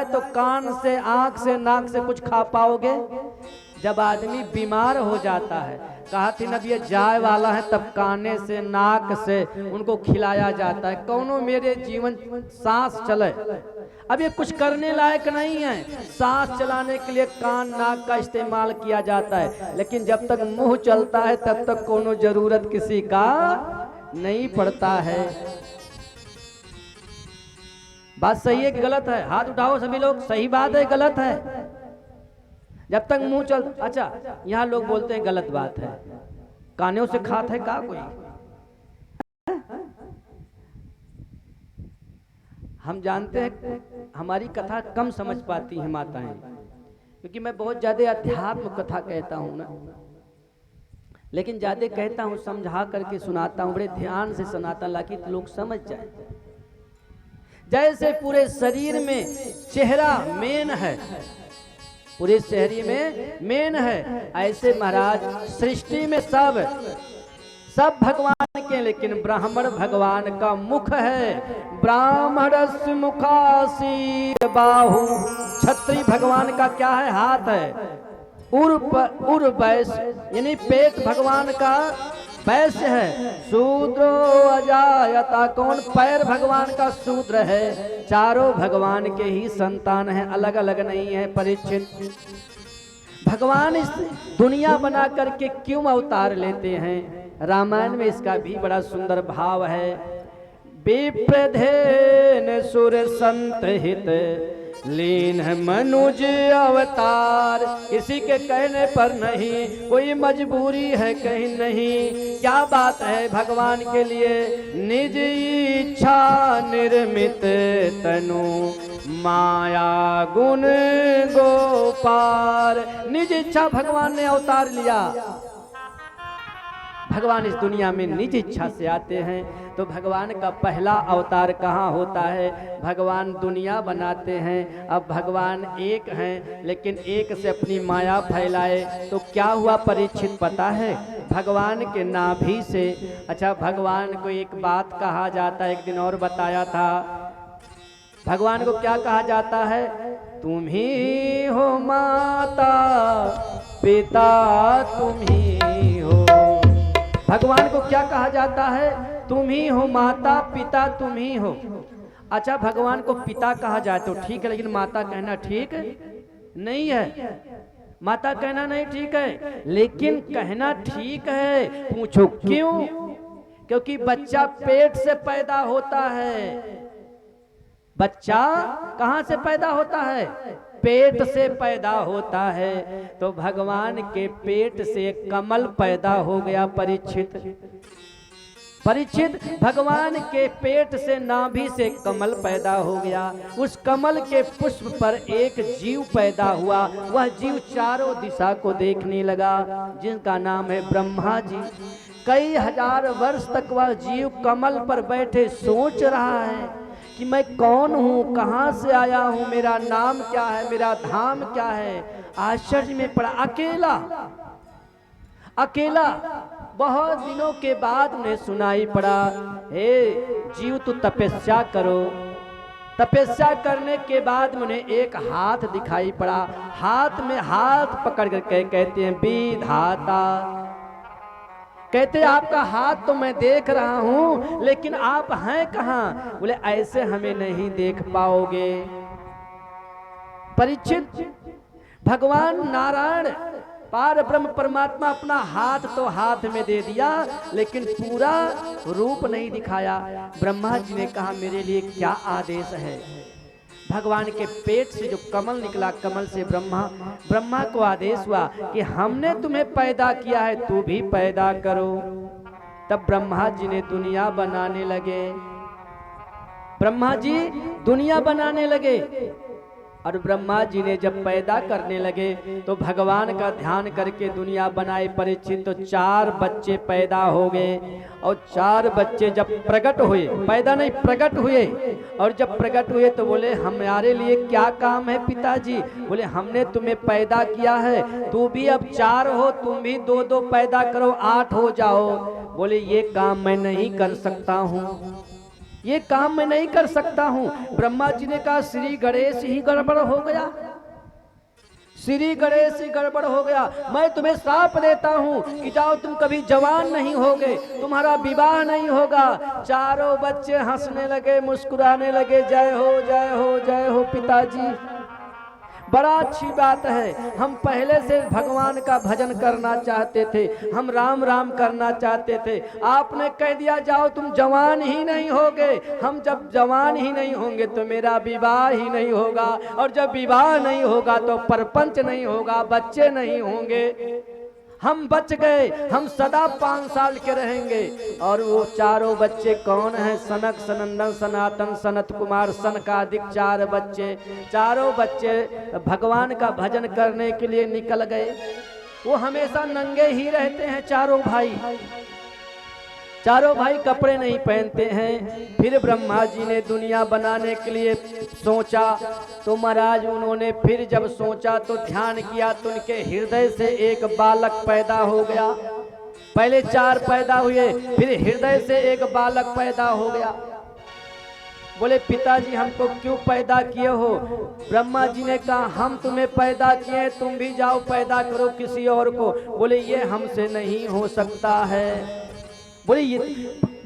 तो कान से, आंख से, नाक से कुछ खा पाओगे? जब आदमी बीमार हो जाता है, कहा थी नबी ये जाए वाला है, तब काने से, नाक से उनको खिलाया जाता है। कौनो मेरे जीवन सांस चले, अब ये कुछ करने लायक नहीं है, सांस चलाने के लिए कान नाक का इस्तेमाल किया जाता है, लेकिन जब तक मुंह चलता है तब तक कोनो जरूरत किसी का नहीं पड़ता है। बात सही है कि गलत है? हाथ उठाओ सभी लोग, सही बात है गलत है? जब तक मुंह चल, अच्छा यहाँ लोग बोलते हैं गलत बात है, कानों से खात है का कोई? हम जानते हैं हमारी कथा कम समझ पाती हैं माताएं, क्योंकि मैं बहुत ज्यादा अध्यात्म कथा कहता हूं ना, लेकिन ज्यादा कहता हूं समझा करके सुनाता हूं, बड़े ध्यान से सुनाता ताकि लोग समझ जाए। जैसे पूरे शरीर में चेहरा मेन है, पूरे शरीर में मेन है, ऐसे महाराज सृष्टि में सब भगवान के, लेकिन ब्राह्मण भगवान का मुख है। ब्राह्मणस्य मुखासीर बाहु, क्षत्रिय भगवान का क्या है? हाथ है। उर्वैश यानी पेट भगवान का वैश्य है। शूद्रो अजायता, कौन? पैर भगवान का शूद्र है। चारों भगवान के ही संतान हैं, अलग अलग नहीं है। परीक्षित, भगवान इस दुनिया बना करके क्यों अवतार लेते हैं? रामायण में इसका भी बड़ा सुंदर भाव है। विप्रधेन सुर संत हित लीन मनुज अवतार, किसी के कहने पर नहीं, कोई मजबूरी है कहीं नहीं। क्या बात है भगवान के लिए? निज इच्छा निर्मित तनु माया गुण गोपार, निज इच्छा भगवान ने अवतार लिया। भगवान इस दुनिया में निज इच्छा से आते हैं, तो भगवान का पहला अवतार कहाँ होता है? भगवान दुनिया बनाते हैं। अब भगवान एक हैं, लेकिन एक से अपनी माया फैलाए तो क्या हुआ? परीक्षित पता है? भगवान के नाभि से, अच्छा भगवान को एक बात कहा जाता है, एक दिन और बताया था, भगवान को क्या कहा जाता है? तुम ही हो माता पिता तुम ही हो। भगवान को क्या कहा जाता है? तुम ही हो माता पिता तुम ही हो। अच्छा भगवान को पिता कहा जाए तो ठीक है, लेकिन माता कहना ठीक नहीं है। माता कहना नहीं ठीक है, लेकिन कहना ठीक है। पूछो क्यों? क्योंकि बच्चा पेट से पैदा होता है। बच्चा कहां से पैदा होता है? पेट से पैदा होता है। तो भगवान के पेट से कमल पैदा हो गया। परीक्षित भगवान के पेट से, नाभि से कमल पैदा हो गया। उस कमल के पुष्प पर एक जीव पैदा हुआ। वह जीव चारों दिशा को देखने लगा, जिनका नाम है ब्रह्मा जी। कई हजार वर्ष तक वह जीव कमल पर बैठे सोच रहा है कि मैं कौन हूँ, कहाँ से आया हूँ, मेरा नाम क्या है, मेरा धाम क्या है। आश्चर्य में पड़ा। अकेला बहुत दिनों के बाद उन्हें सुनाई पड़ा, हे जीव तू तपस्या करो। तपस्या करने के बाद उन्हें एक हाथ दिखाई पड़ा। हाथ में हाथ पकड़ कर कहते हैं विधाता। कहते आपका हाथ तो मैं देख रहा हूं, लेकिन आप हैं कहां? बोले ऐसे हमें नहीं देख पाओगे। परीक्षित, भगवान नारायण पार ब्रह्म परमात्मा अपना हाथ तो हाथ में दे दिया, लेकिन पूरा रूप नहीं दिखाया। ब्रह्मा जी ने कहा मेरे लिए क्या आदेश है? भगवान के पेट से जो कमल निकला, कमल से ब्रह्मा को आदेश हुआ कि हमने तुम्हें पैदा किया है, तू भी पैदा करो। तब ब्रह्मा जी ने दुनिया बनाने लगे। ब्रह्मा जी दुनिया बनाने लगे, और ब्रह्मा जी ने जब पैदा करने लगे तो भगवान का ध्यान करके दुनिया बनाए। परीक्षित, तो 4 बच्चे पैदा हो गए, और 4 बच्चे जब प्रकट हुए, पैदा नहीं प्रकट हुए, और जब प्रकट हुए तो बोले हमारे लिए क्या काम है पिताजी? बोले हमने तुम्हें पैदा किया है, तू भी अब 4 हो, तुम भी 2-2 पैदा करो, 8 हो जाओ। बोले ये काम मैं नहीं कर सकता हूँ। ये काम मैं नहीं कर सकता हूँ। ब्रह्मा जी ने कहा श्री गणेश ही गड़बड़ हो गया, श्री गणेश ही गड़बड़ हो गया। मैं तुम्हें श्राप देता हूँ कि जाओ, तुम कभी जवान नहीं होगे, तुम्हारा विवाह नहीं होगा। चारों बच्चे हंसने लगे, मुस्कुराने लगे, जय हो जय हो जय हो पिताजी। बड़ा अच्छी बात है, हम पहले से भगवान का भजन करना चाहते थे, हम राम राम करना चाहते थे। आपने कह दिया जाओ तुम जवान ही नहीं होगे। हम जब जवान ही नहीं होंगे तो मेरा विवाह ही नहीं होगा, और जब विवाह नहीं होगा तो परपंच नहीं होगा, बच्चे नहीं होंगे। हम बच गए, हम सदा 5 साल के रहेंगे। और वो चारों बच्चे कौन हैं? सनक, सनंदन, सनातन, सनत कुमार, सनकादिक 4 बच्चे। चारों बच्चे भगवान का भजन करने के लिए निकल गए। वो हमेशा नंगे ही रहते हैं चारों भाई, चारों भाई कपड़े नहीं पहनते हैं। फिर ब्रह्मा जी ने दुनिया बनाने के लिए सोचा, तो महाराज उन्होंने फिर जब सोचा तो ध्यान किया तो उनके हृदय से एक बालक पैदा हो गया। पहले 4 पैदा हुए, फिर हृदय से एक बालक पैदा हो गया। बोले पिताजी हमको क्यों पैदा किए हो? ब्रह्मा जी ने कहा हम तुम्हें पैदा किए, तुम भी जाओ पैदा करो किसी और को। बोले ये हमसे नहीं हो सकता है। बोले ये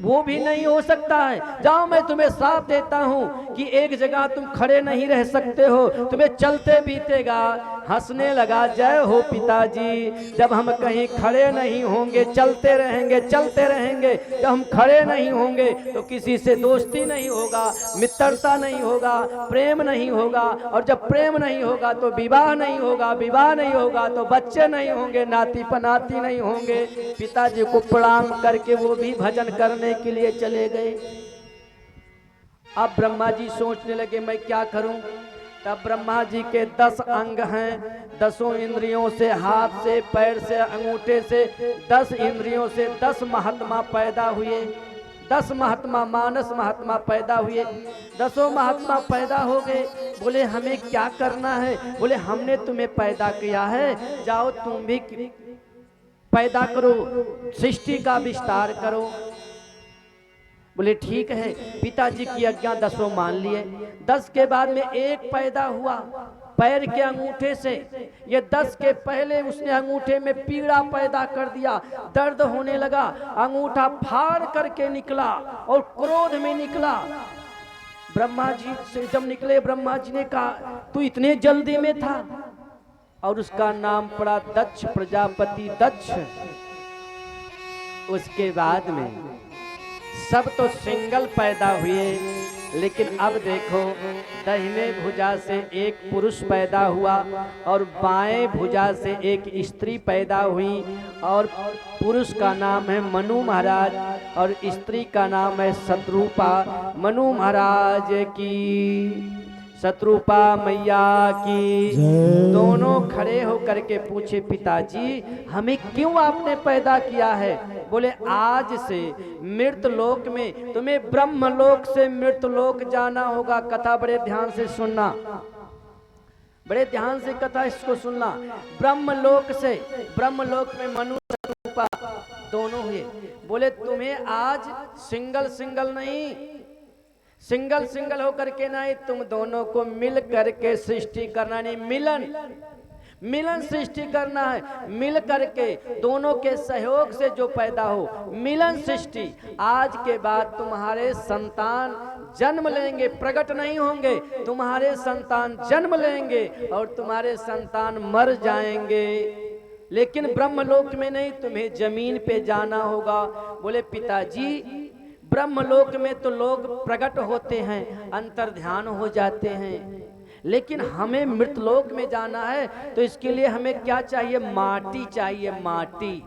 वो भी नहीं हो सकता है। जाओ मैं तुम्हें साथ देता हूँ कि एक जगह तुम खड़े नहीं रह सकते हो, तुम्हें चलते बीतेगा। हंसने लगा, जय हो पिताजी। जब हम कहीं खड़े नहीं होंगे, चलते रहेंगे चलते रहेंगे, जब हम खड़े नहीं होंगे तो किसी से दोस्ती नहीं होगा, मित्रता नहीं होगा, प्रेम नहीं होगा। और जब प्रेम नहीं होगा तो विवाह नहीं होगा, विवाह नहीं होगा तो बच्चे नहीं होंगे, नाती पनाती नहीं होंगे। पिताजी को प्रणाम करके वो भी भजन करने के लिए चले गए। अब ब्रह्मा जी सोचने लगे मैं क्या करूं। तब ब्रह्मा जी के 10 अंग हैं, 10 इंद्रियों से, हाथ से, पैर से, अंगूठे से, 10 इंद्रियों से 10 महात्मा पैदा हुए। 10 महात्मा, मानस महात्मा पैदा हुए। 10 महात्मा पैदा हो गए। बोले हमें क्या करना है? बोले हमने तुम्हें पैदा किया है, जाओ तुम भी पैदा करो, सृष्टि का विस्तार करो। बोले ठीक है। पिताजी की आज्ञा 10 मान लिए। 10 के बाद में एक पैदा हुआ पैर के अंगूठे से। ये 10 के पहले उसने अंगूठे में पीड़ा पैदा कर दिया, दर्द होने लगा। अंगूठा फाड़ करके निकला और क्रोध में निकला। ब्रह्मा जी से जब निकले, ब्रह्मा जी ने कहा तू इतने जल्दी में था? और उसका नाम पड़ा दक्ष प्रजापति, दक्ष। उसके बाद में सब तो सिंगल पैदा हुए, लेकिन अब देखो दाहिने भुजा से एक पुरुष पैदा हुआ और बाएं भुजा से एक स्त्री पैदा हुई। और पुरुष का नाम है मनु महाराज और स्त्री का नाम है शत्रुपा। मनु महाराज की, शत्रुपा मैया की। दोनों खड़े होकर के पूछे पिताजी हमें क्यों आपने पैदा किया है? बोले आज से मृतलोक में तुम्हें ब्रह्मलोक से मृतलोक जाना होगा। कथा बड़े ध्यान से सुनना, बड़े ध्यान से कथा इसको सुनना। ब्रह्मलोक से, ब्रह्मलोक में मनु शत्रुपा दोनों हुए। बोले तुम्हें आज सिंगल सिंगल नहीं, सिंगल सिंगल होकर के नहीं, तुम दोनों को मिल करके सृष्टि करना नहीं, मिलन मिलन सृष्टि करना है। मिल करके दोनों के सहयोग से जो पैदा हो, मिलन सृष्टि। आज के बाद तुम्हारे संतान जन्म लेंगे, प्रकट नहीं होंगे, तुम्हारे संतान जन्म लेंगे और तुम्हारे संतान मर जाएंगे, लेकिन ब्रह्मलोक में नहीं, तुम्हें जमीन पे जाना होगा। बोले पिताजी ब्रह्मलोक में तो लोग प्रकट होते हैं, अंतर ध्यान हो जाते हैं, लेकिन हमें मृतलोक में जाना है तो इसके लिए हमें क्या चाहिए? माटी चाहिए, माटी।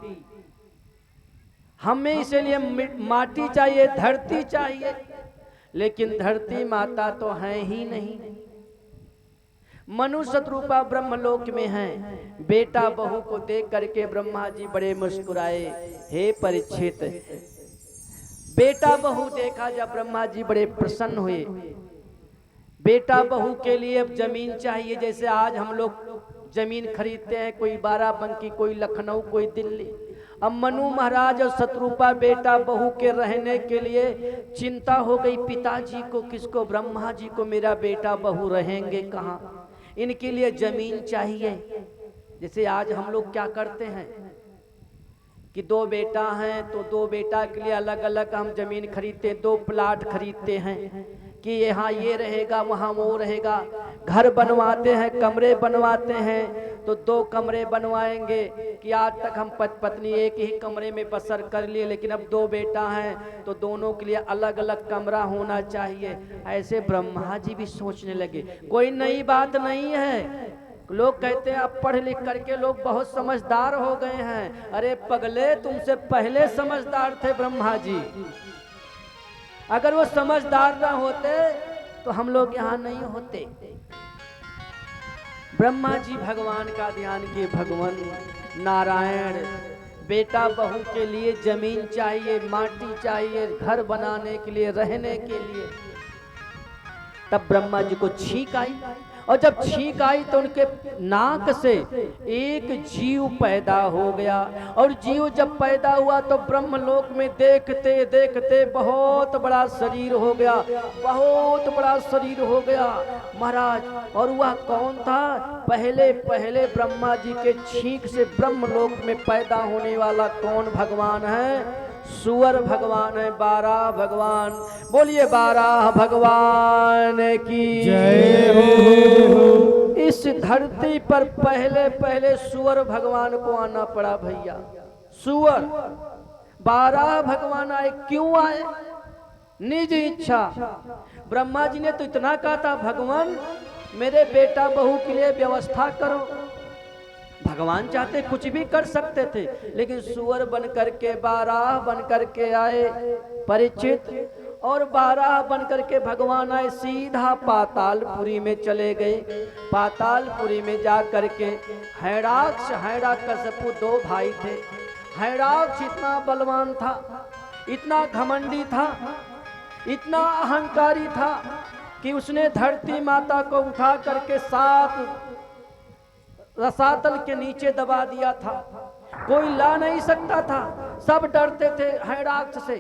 हमें इसलिए माटी चाहिए, धरती चाहिए, लेकिन धरती माता तो है ही नहीं। मनु शत्रुपा ब्रह्मलोक में हैं। बेटा बहू को देख करके ब्रह्मा जी बड़े मुस्कुराए। हे परीक्षित, बेटा बहू देखा जब ब्रह्मा जी बड़े प्रसन्न हुए। बेटा बहू के लिए अब जमीन चाहिए। जैसे आज हम लोग जमीन खरीदते हैं, कोई बाराबंकी, कोई लखनऊ, कोई दिल्ली, अब मनु महाराज और शत्रुपा बेटा बहू के रहने के लिए चिंता हो गई पिताजी को, किसको, ब्रह्मा जी को, मेरा बेटा बहू रहेंगे कहाँ, इनके लिए जमीन चाहिए। जैसे आज हम लोग क्या करते हैं कि दो बेटा हैं तो दो बेटा के लिए अलग अलग हम जमीन खरीदते, दो प्लाट खरीदते हैं कि यहाँ ये रहेगा वहाँ वो रहेगा, घर बनवाते हैं, कमरे बनवाते हैं तो दो कमरे बनवाएंगे कि आज तक हम पत्नी एक ही कमरे में बसर कर लिए, लेकिन अब दो बेटा हैं तो दोनों के लिए अलग अलग कमरा होना चाहिए। ऐसे ब्रह्मा जी भी सोचने लगे। कोई नई बात नहीं है, लोग कहते हैं अब पढ़ लिख करके लोग बहुत समझदार हो गए हैं। अरे पगले, तुमसे पहले समझदार थे ब्रह्मा जी। अगर वो समझदार ना होते तो हम लोग यहाँ नहीं होते। ब्रह्मा जी भगवान का ध्यान किए, भगवान नारायण बेटा बहू के लिए जमीन चाहिए, माटी चाहिए, घर बनाने के लिए, रहने के लिए। तब ब्रह्मा जी को छींक आई, और जब छींक आई तो उनके नाक से एक जीव पैदा हो गया। और जीव जब पैदा हुआ तो ब्रह्मलोक में देखते देखते बहुत बड़ा शरीर हो गया, बहुत बड़ा शरीर हो गया महाराज। और वह कौन था? पहले पहले ब्रह्मा जी के छींक से ब्रह्मलोक में पैदा होने वाला कौन भगवान है? सुअर भगवान है, बारह भगवान। बोलिए बारह भगवान की जय हो। इस धरती पर पहले पहले सुअर भगवान को आना पड़ा भैया। सुअर 12 भगवान आए, क्यों आए? निज इच्छा। ब्रह्मा जी ने तो इतना कहा था, भगवान मेरे बेटा बहू के लिए व्यवस्था करो। भगवान चाहते कुछ भी कर सकते थे, लेकिन सुअर बन करके 12 बन करके आए परीक्षित, और 12 बन करके भगवान आए, सीधा पातालपुरी में चले गए। पातालपुरी में जा करके हैराक्ष, हिरण्यकशिपु 2 भाई थे। हैराक्ष इतना बलवान था, इतना घमंडी था, इतना अहंकारी था कि उसने धरती माता को उठा करके 7 रसातल के नीचे दबा दिया था। कोई ला नहीं सकता था, सब डरते थे हैराक्ष से।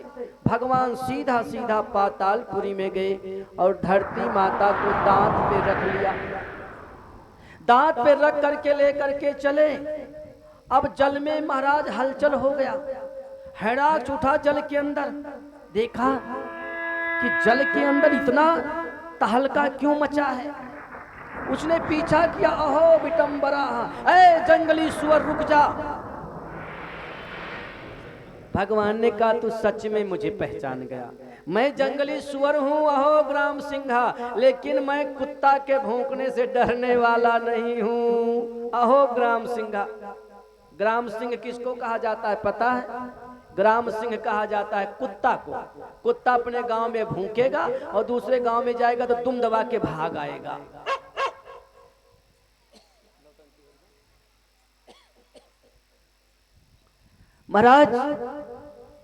भगवान सीधा सीधा पातालपुरी में गए और धरती माता को दांत पे रख लिया। दांत पे रख करके लेकर के चले। अब जल में महाराज हलचल हो गया। हैराक्ष उठा जल के अंदर, देखा कि जल के अंदर इतना तहलका क्यों मचा है। उसने पीछा किया, अहो विटंबरा, ऐ जंगली सुअर रुक जा। भगवान ने कहा तू सच में मुझे पहचान गया, मैं जंगली सुअर हूँ, अहो ग्राम सिंहा, लेकिन मैं कुत्ता के भौंकने से डरने वाला नहीं हूँ। अहो ग्राम सिंहा। ग्राम सिंह किसको कहा जाता है पता है? ग्राम सिंह कहा जाता है कुत्ता को। कुत्ता अपने गांव में भूखेगा और दूसरे गांव में जाएगा तो दुम दबा के भाग आएगा। महाराज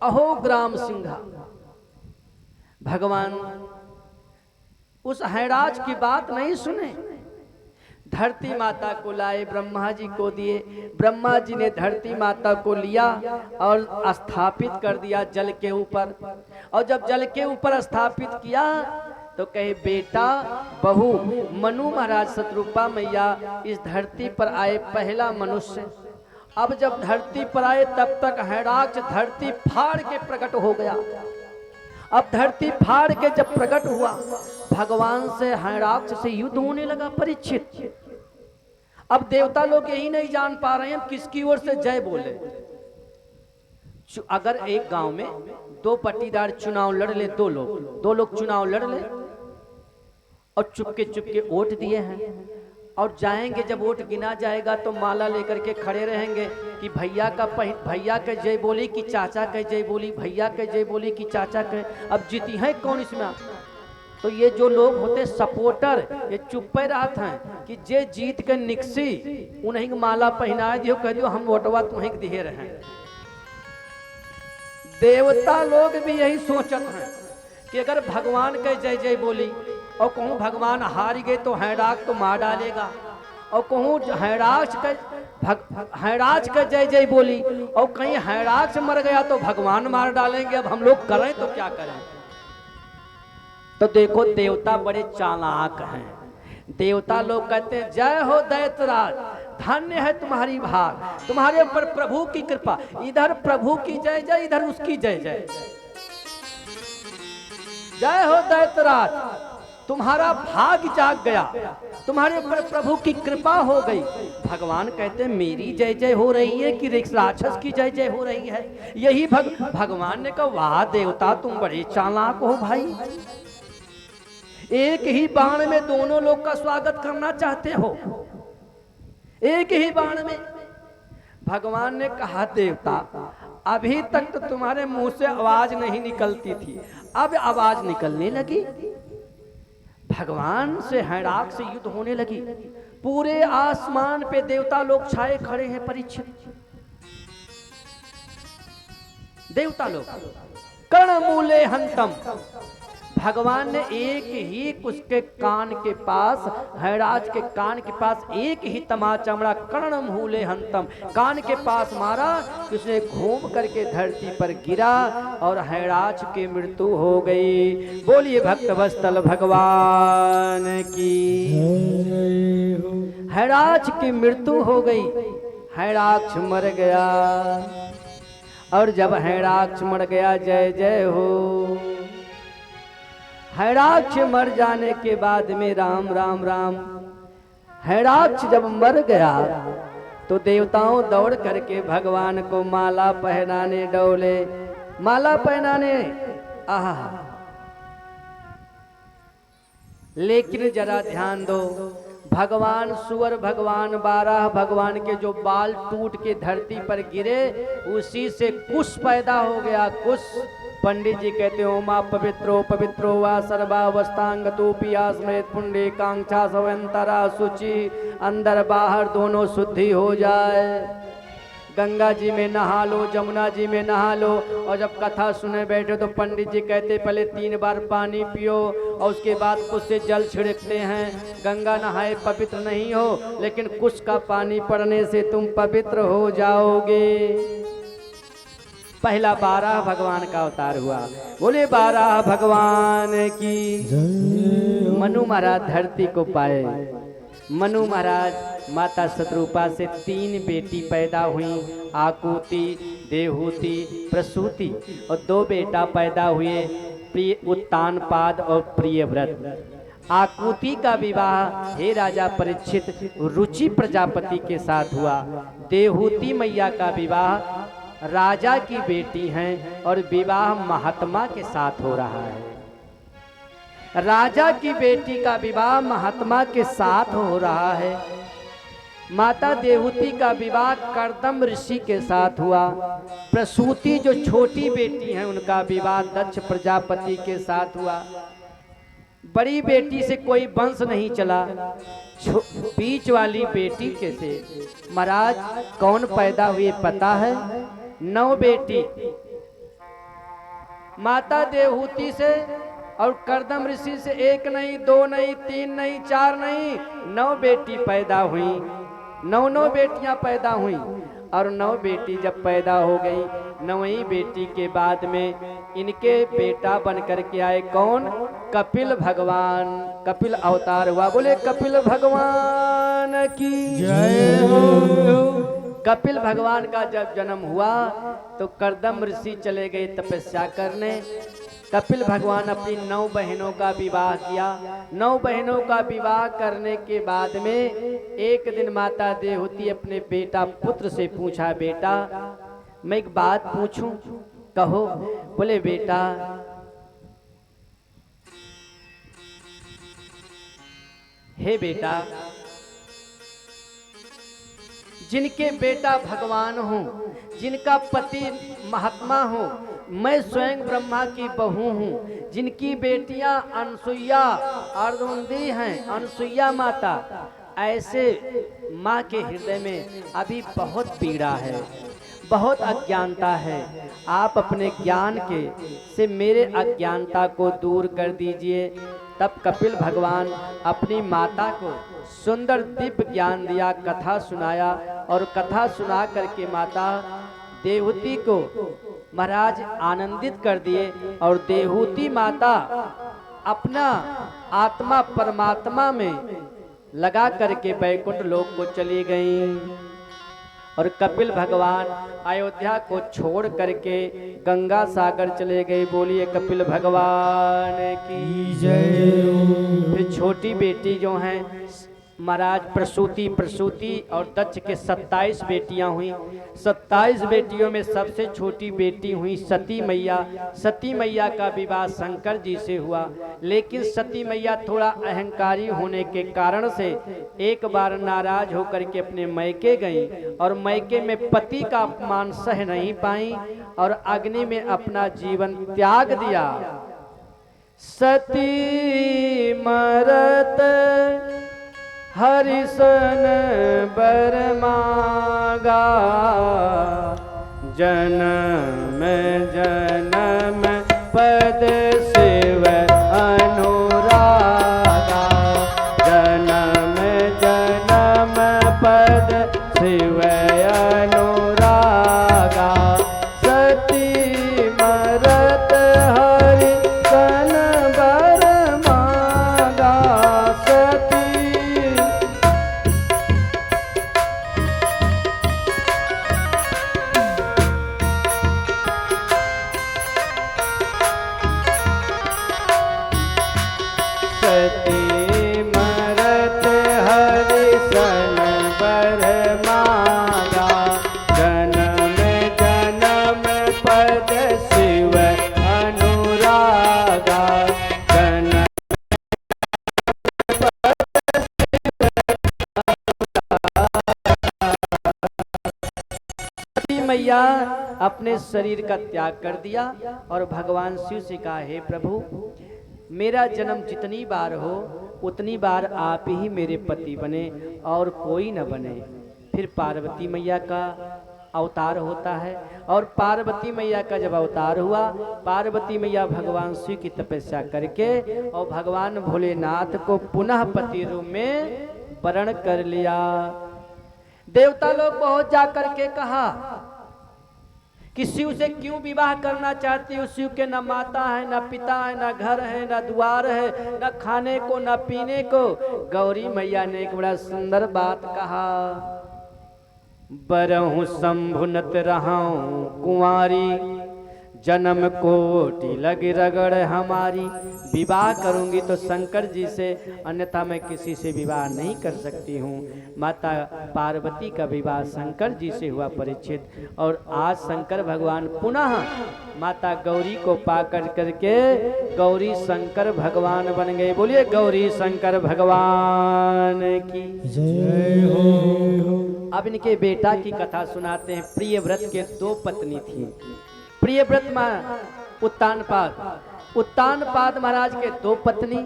अहो ग्राम सिंहा। भगवान उस हैराज की बात नहीं सुने, धरती माता को लाए, ब्रह्मा जी को दिए। ब्रह्मा जी ने धरती माता को लिया और स्थापित कर दिया जल के ऊपर। और जब जल के ऊपर स्थापित किया तो कहे बेटा बहू, मनु महाराज शत्रुपा मैया इस धरती पर आए पहला मनुष्य। अब जब धरती पर आए तब तक हैराक्ष धरती फाड़ के प्रकट हो गया। अब धरती फाड़ के जब प्रकट हुआ, भगवान से हैराक्ष से युद्ध होने लगा परीक्षित। अब देवता लोग यही नहीं जान पा रहे हैं किसकी ओर से जय बोले। अगर एक गांव में 2 पट्टीदार चुनाव लड़ ले, 2 लोग चुनाव लड़ ले और चुपके वोट दिए हैं, और जाएंगे जब वोट गिना जाएगा तो माला लेकर के खड़े रहेंगे कि भैया के जय बोली कि चाचा के जय बोली, भैया के जय बोली कि चाचा के। अब जीती है कौन इसमें? तो ये जो लोग होते सपोर्टर, ये चुप्पे रहत हैं कि जे जीत के निकसी उन्हीं को माला पहना दियो, कह दियो हम वोटवा तुम्हें दिए रहे। देवता लोग भी यही सोचत हैं कि अगर भगवान के जय जय बोली और कहूँ भगवान हार गए तो हैराक तो मार डालेगा, और कहूँ हैराज का जय जय बोली, और कहीं हैराज मर गया तो भगवान मार डालेंगे, अब हम लोग करें तो क्या करें। तो देखो देवता बड़े चालाक हैं। देवता लोग कहते हैं जय हो दैत्यराज, धन्य है तुम्हारी भाग, तुम्हारे ऊपर प्रभु की कृपा। इधर प्रभु की जय जय, इधर उसकी जय जय। जय हो दैत्यराज, तुम्हारा भाग जाग गया, तुम्हारे ऊपर प्रभु की कृपा हो गई। भगवान कहते हैं मेरी जय जय हो रही है कि राक्षस की जय जय हो रही है। यही भगवान ने कहा वाह देवता तुम बड़े चालाक हो भाई, एक ही बाण में दोनों लोग का स्वागत करना चाहते हो, एक ही बाण में। भगवान ने कहा देवता अभी तक तो तुम्हारे मुंह से आवाज नहीं निकलती थी, अब आवाज निकलने लगी। भगवान से हैराक से युद्ध होने लगी। पूरे आसमान पे देवता लोग छाए खड़े हैं। परीक्षित देवता लोग कर्णमूले हंतम, भगवान ने एक ही उसके कान के पास, हैराज के कान के पास एक ही तमाचा मारा, कर्णमूले हंतम, कान के पास मारा, उसने घूम करके धरती पर गिरा और हैराज की मृत्यु हो गई। बोलिए भक्त वत्सल भगवान की। हैराज की मृत्यु हो गई, हैराक्ष मर गया। और जब हैराक्ष मर गया, जय जय हो। हैराक्ष मर जाने के बाद में राम राम राम, हैराक्ष जब मर गया तो देवताओं दौड़ करके भगवान को माला पहनाने डोले, माला पहनाने। आहा, लेकिन जरा ध्यान दो, भगवान सुअर भगवान 12 भगवान के जो बाल टूट के धरती पर गिरे, उसी से कुश पैदा हो गया। कुश, पंडित जी कहते हो माँ पवित्रो पवित्रो वा सर्वावस्थांगतो पिया समेत पुण्य कांक्षा सवंतरा शुचि, अंदर बाहर दोनों शुद्धि हो जाए। गंगा जी में नहा लो, जमुना जी में नहा लो, और जब कथा सुने बैठे तो पंडित जी कहते पहले 3 बार पानी पियो और उसके बाद कुछ से जल छिड़कते हैं। गंगा नहाए पवित्र नहीं हो, लेकिन कुछ का पानी पड़ने से तुम पवित्र हो जाओगे। पहला 12 भगवान का अवतार हुआ। बोले 12 भगवान की। मनु महाराज धरती को पाए। मनु महाराज माता शतरूपा से 3 बेटी पैदा हुई, आकुति, देहूति, प्रसूति, और 2 बेटा पैदा हुए, प्रिय उत्तानपाद और प्रियव्रत। आकुति का विवाह हे राजा परीक्षित रुचि प्रजापति के साथ हुआ। देहूति मैया का विवाह राजा की बेटी हैं और विवाह महात्मा के साथ हो रहा है। राजा की बेटी का विवाह महात्मा के साथ हो रहा है। माता देवहूति का विवाह कर्दम ऋषि के साथ हुआ। प्रसूति जो छोटी बेटी हैं उनका विवाह दक्ष प्रजापति के साथ हुआ। बड़ी बेटी से कोई वंश नहीं चला, बीच वाली बेटी के से महाराज कौन पैदा हुई पता है? 9 बेटी माता देवहूति से और कर्दम ऋषि से, 1 नहीं 2 नहीं 3 नहीं 4 नहीं 9 बेटी पैदा हुई। 9 बेटियां पैदा हुई और 9 बेटी जब पैदा हो गई, 9वीं बेटी के बाद में इनके बेटा बन करके आए कौन? कपिल भगवान। कपिल अवतार हुआ। बोले कपिल भगवान की जय हो। कपिल भगवान का जब जन्म हुआ तो कर्दम ऋषि चले गए तपस्या करने। कपिल भगवान अपनी 9 बहनों का विवाह किया। 9 बहनों का विवाह करने के बाद में एक दिन माता देवहूति अपने बेटा पुत्र से पूछा, बेटा मैं एक बात पूछूं? कहो। बोले बेटा हे बेटा, जिनके बेटा भगवान हो, जिनका पति महात्मा हो, मैं स्वयं ब्रह्मा की बहू हूँ, जिनकी बेटियां अनसुईया अर्धुंदी हैं, अनसुईया माता, ऐसे माँ के हृदय में अभी बहुत पीड़ा है, बहुत अज्ञानता है। आप अपने ज्ञान के से मेरे अज्ञानता को दूर कर दीजिए। तब कपिल भगवान अपनी माता को सुंदर दिव्य ज्ञान दिया, कथा सुनाया और कथा सुना करके माता देवहूति को महाराज आनंदित कर दिए और देवहूति माता अपना आत्मा परमात्मा में लगा करके बैकुंठ लोक को चली गईं और कपिल भगवान अयोध्या को छोड़ करके गंगा सागर चले गए। बोलिए कपिल भगवान की जय। फिर छोटी बेटी जो हैं महाराज प्रसूति और दक्ष के 27 बेटियां हुई। 27 बेटियों में सबसे छोटी बेटी हुई सती मैया। सती मैया का विवाह शंकर जी से हुआ, लेकिन सती मैया थोड़ा अहंकारी होने के कारण से एक बार नाराज होकर के अपने मैके गई और मैके में पति का अपमान सह नहीं पाई और अग्नि में अपना जीवन त्याग दिया। सती मरत हरिसन बर मागा, जन्म जन्म पद शिव अनुरागा, जन्म जन्म पद शिव अनुरागा। सती मरत हरिसन बर मागा, सती मरत हरिसन बर मागा, जन्म जन्म पद शिव अनुरागा, जन्म मैया अपने शरीर का त्याग कर दिया और भगवान शिव से कहा, हे प्रभु मेरा जन्म जितनी बार हो उतनी बार आप ही मेरे पति बने और कोई न बने। फिर पार्वती मैया का अवतार होता है और पार्वती मैया का जब अवतार हुआ, पार्वती मैया भगवान शिव की तपस्या करके और भगवान भोलेनाथ को पुनः पति रूप में वर्ण कर लिया। देवता लोग पहुंच जा करके कहा कि शिव से क्यों विवाह करना चाहती हो? शिव के न माता है, न पिता है, न घर है, न द्वार है, न खाने को, न पीने को। गौरी मैया ने एक बड़ा सुंदर बात कहा, बरहु शंभुनत रहाऊं कुंवारी, जन्म कोटि लग रगड़ हमारी। विवाह करूंगी तो शंकर जी से, अन्यथा मैं किसी से विवाह नहीं कर सकती हूँ। माता पार्वती का विवाह शंकर जी से हुआ परीक्षित, और आज शंकर भगवान पुनः माता गौरी को पा कर करके गौरी शंकर भगवान बन गए। बोलिए गौरी शंकर भगवान की जय हो। अब इनके बेटा की कथा सुनाते हैं। प्रियव्रत के 2 पत्नी थी। प्रियव्रत उत्तानपाद महाराज के 2 पत्नी,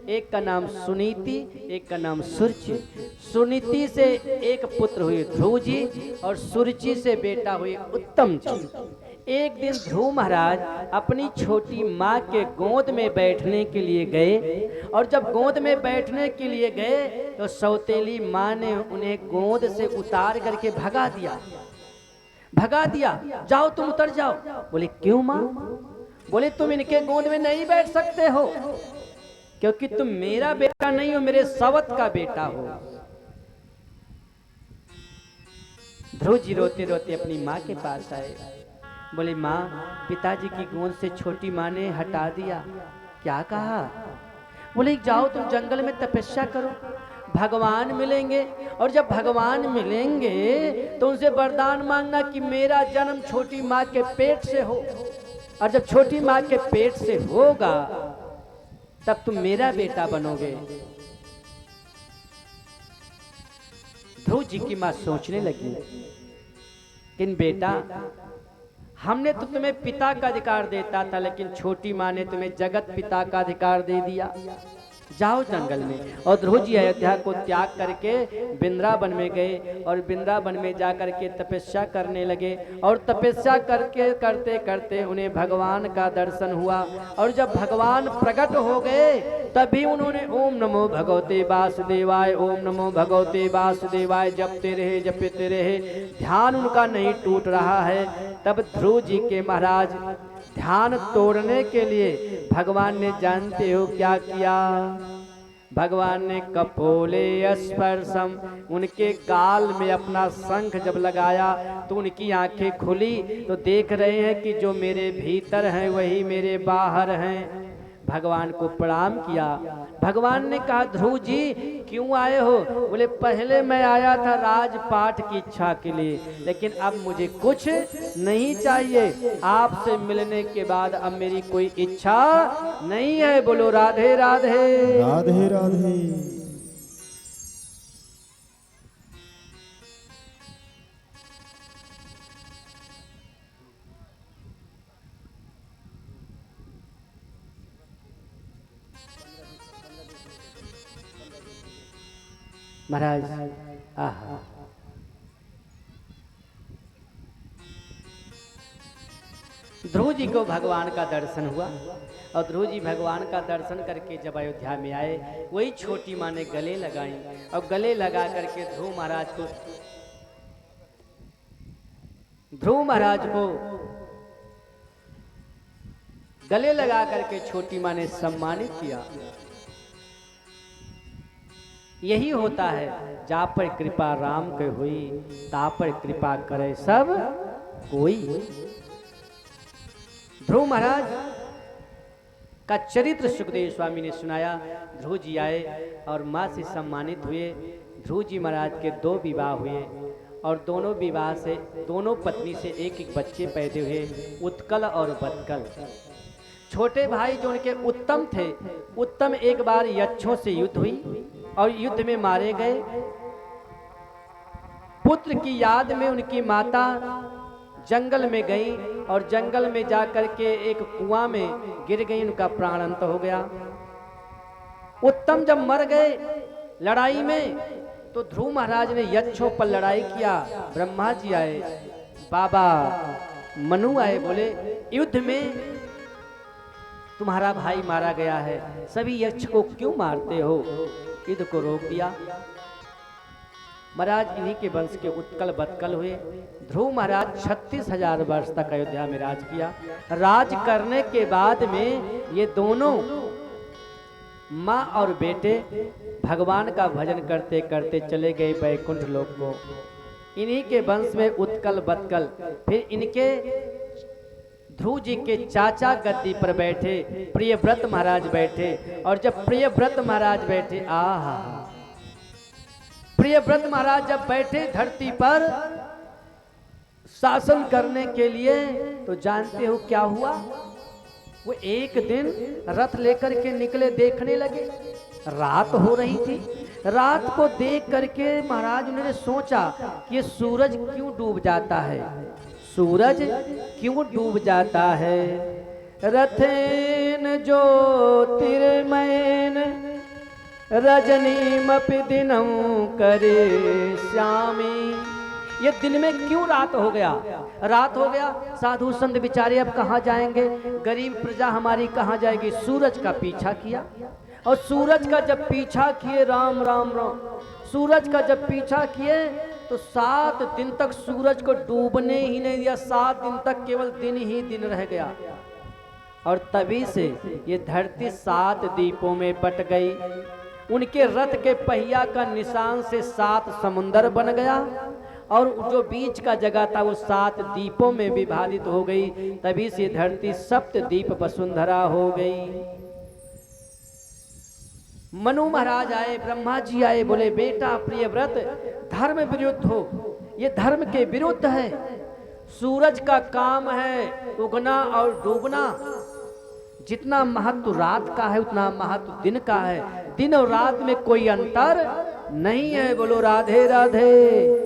एक का नाम सुनीति, एक का नाम सुरुचि। सुनीति से एक पुत्र हुए ध्रुव जी और सुरुचि से बेटा हुए उत्तम जी। एक दिन ध्रुव महाराज अपनी छोटी माँ के गोद में बैठने के लिए गए और जब गोद में बैठने के लिए गए तो सौतेली माँ ने उन्हें गोद से उतार करके भगा दिया, जाओ तुम उतर जाओ। बोले क्यों माँ? बोले तुम इनके गोद में नहीं बैठ सकते हो क्योंकि तुम मेरा बेटा नहीं हो, मेरे सवत का बेटा हो। ध्रुव जी रोते रोते अपनी माँ के पास आए। बोले माँ, पिताजी की गोद से छोटी माँ ने हटा दिया। क्या कहा? बोले जाओ तुम जंगल में तपस्या करो, भगवान मिलेंगे, और जब भगवान मिलेंगे तो उनसे वरदान मांगना कि मेरा जन्म छोटी माँ के पेट से हो, और जब छोटी माँ के पेट से होगा तब तुम मेरा बेटा बनोगे। ध्रुव जी की माँ सोचने लगी, किन बेटा, हमने तो तुम्हें पिता का अधिकार देता था, लेकिन छोटी माँ ने तुम्हें जगत पिता का अधिकार दे दिया। जाओ जंगल में। और ध्रुव जी अयोध्या को त्याग करके वृंदावन में गए और वृंदावन में जा करके तपस्या करने लगे। और तपस्या करके करते करते उन्हें भगवान का दर्शन हुआ। और जब भगवान प्रकट हो गए तभी उन्होंने ओम नमो भगवते वासुदेवाय, ओम नमो भगवते वासुदेवाय जपते रहे। ध्यान उनका नहीं टूट रहा है। तब ध्रुव जी के महाराज ध्यान तोड़ने के लिए भगवान ने जानते हो क्या किया? भगवान ने कपोले स्पर्शम, उनके गाल में अपना शंख जब लगाया तो उनकी आंखें खुली तो देख रहे हैं कि जो मेरे भीतर हैं वही मेरे बाहर हैं। भगवान को प्रणाम किया। भगवान ने कहा ध्रुव जी क्यों आए हो? बोले पहले मैं आया था राजपाट की इच्छा के लिए, लेकिन अब मुझे कुछ नहीं चाहिए। आपसे मिलने के बाद अब मेरी कोई इच्छा नहीं है। बोलो राधे राधे राधे राधे। महाराज आहा ध्रुव जी को भगवान का दर्शन हुआ। और ध्रुव जी भगवान का दर्शन करके जब अयोध्या में आए वही छोटी माँ ने गले लगाई और गले लगा करके ध्रुव महाराज को गले लगा करके छोटी माँ ने सम्मानित किया। यही होता है जा पर कृपा राम के हुई, ता पर कृपा करे सब कोई। ध्रुव महाराज का चरित्र सुखदेव स्वामी ने सुनाया। ध्रुव जी आए और माँ से सम्मानित हुए। ध्रुव जी महाराज के 2 विवाह हुए और दोनों विवाह से दोनों पत्नी से एक एक बच्चे पैदा हुए, उत्कल और बत्कल। छोटे भाई जो उनके उत्तम थे, उत्तम एक बार यक्षों से युद्ध हुई और युद्ध में मारे गए। पुत्र की याद में उनकी माता जंगल में गई और जंगल में जाकर के एक कुआं में गिर गई, उनका प्राण अंत हो गया। उत्तम जब मर गए लड़ाई में तो ध्रुव महाराज ने यक्षों पर लड़ाई किया। ब्रह्मा जी आए, बाबा मनु आए, बोले युद्ध में तुम्हारा भाई मारा गया है, सभी यक्ष को क्यों मारते हो? युद्ध को रोक दिया। महाराज इन्हीं के वंश के उत्कल बत्कल हुए। ध्रुव महाराज 36,000 वर्ष तक अयोध्या में राज किया। राज करने के बाद में ये दोनों माँ और बेटे भगवान का भजन करते करते चले गए वैकुंठ लोक को। इन्हीं के वंश में उत्कल बत्कल, फिर इनके ध्रुव जी के चाचा गद्दी पर बैठे प्रियव्रत महाराज बैठे। और जब प्रियव्रत महाराज बैठे, आहा प्रियव्रत महाराज जब बैठे धरती पर शासन करने के लिए, तो जानते हो क्या हुआ? वो एक दिन रथ लेकर के निकले, देखने लगे रात हो रही थी। रात को देख करके महाराज उन्होंने सोचा कि ये सूरज क्यों डूब जाता है, सूरज क्यों डूब जाता है। रथेन ज्योतिर्मयेन रजनीमपि दिनं करे श्यामी। ये दिन में क्यों रात हो गया? रात हो गया, साधु संत बेचारे अब कहाँ जाएंगे, गरीब प्रजा हमारी कहाँ जाएगी? सूरज का पीछा किया और सूरज का जब पीछा किए, राम राम राम, सूरज का जब पीछा किए तो 7 दिन तक सूरज को डूबने ही नहीं दिया। 7 दिन तक केवल दिन ही दिन रह गया। और तभी से ये धरती 7 द्वीपों में बट गई। उनके रथ के पहिया का निशान से 7 समुंदर बन गया और जो बीच का जगह था वो 7 द्वीपों में विभाजित हो गई। तभी से धरती सप्तद्वीप वसुंधरा हो गई। मनु महाराज आए, ब्रह्मा जी आए, बोले बेटा प्रियव्रत धर्म विरुद्ध हो, ये धर्म के विरुद्ध है। सूरज का काम है उगना और डूबना। जितना महत्व रात का है उतना महत्व दिन का है। दिन और रात में कोई अंतर नहीं है। बोलो राधे राधे,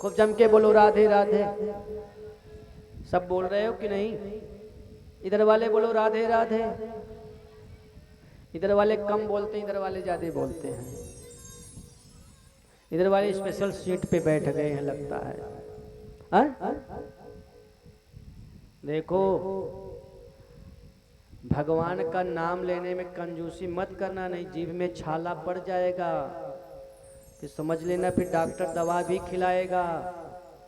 खूब जम के बोलो राधे राधे। सब बोल रहे हो कि नहीं? इधर वाले बोलो राधे राधे। इधर वाले कम बोलते हैं, इधर वाले ज्यादा बोलते हैं। इधर वाले स्पेशल सीट पे बैठ गए हैं लगता है। हा? देखो, भगवान का नाम लेने में कंजूसी मत करना, नहीं जीभ में छाला पड़ जाएगा, फिर समझ लेना फिर डॉक्टर दवा भी खिलाएगा।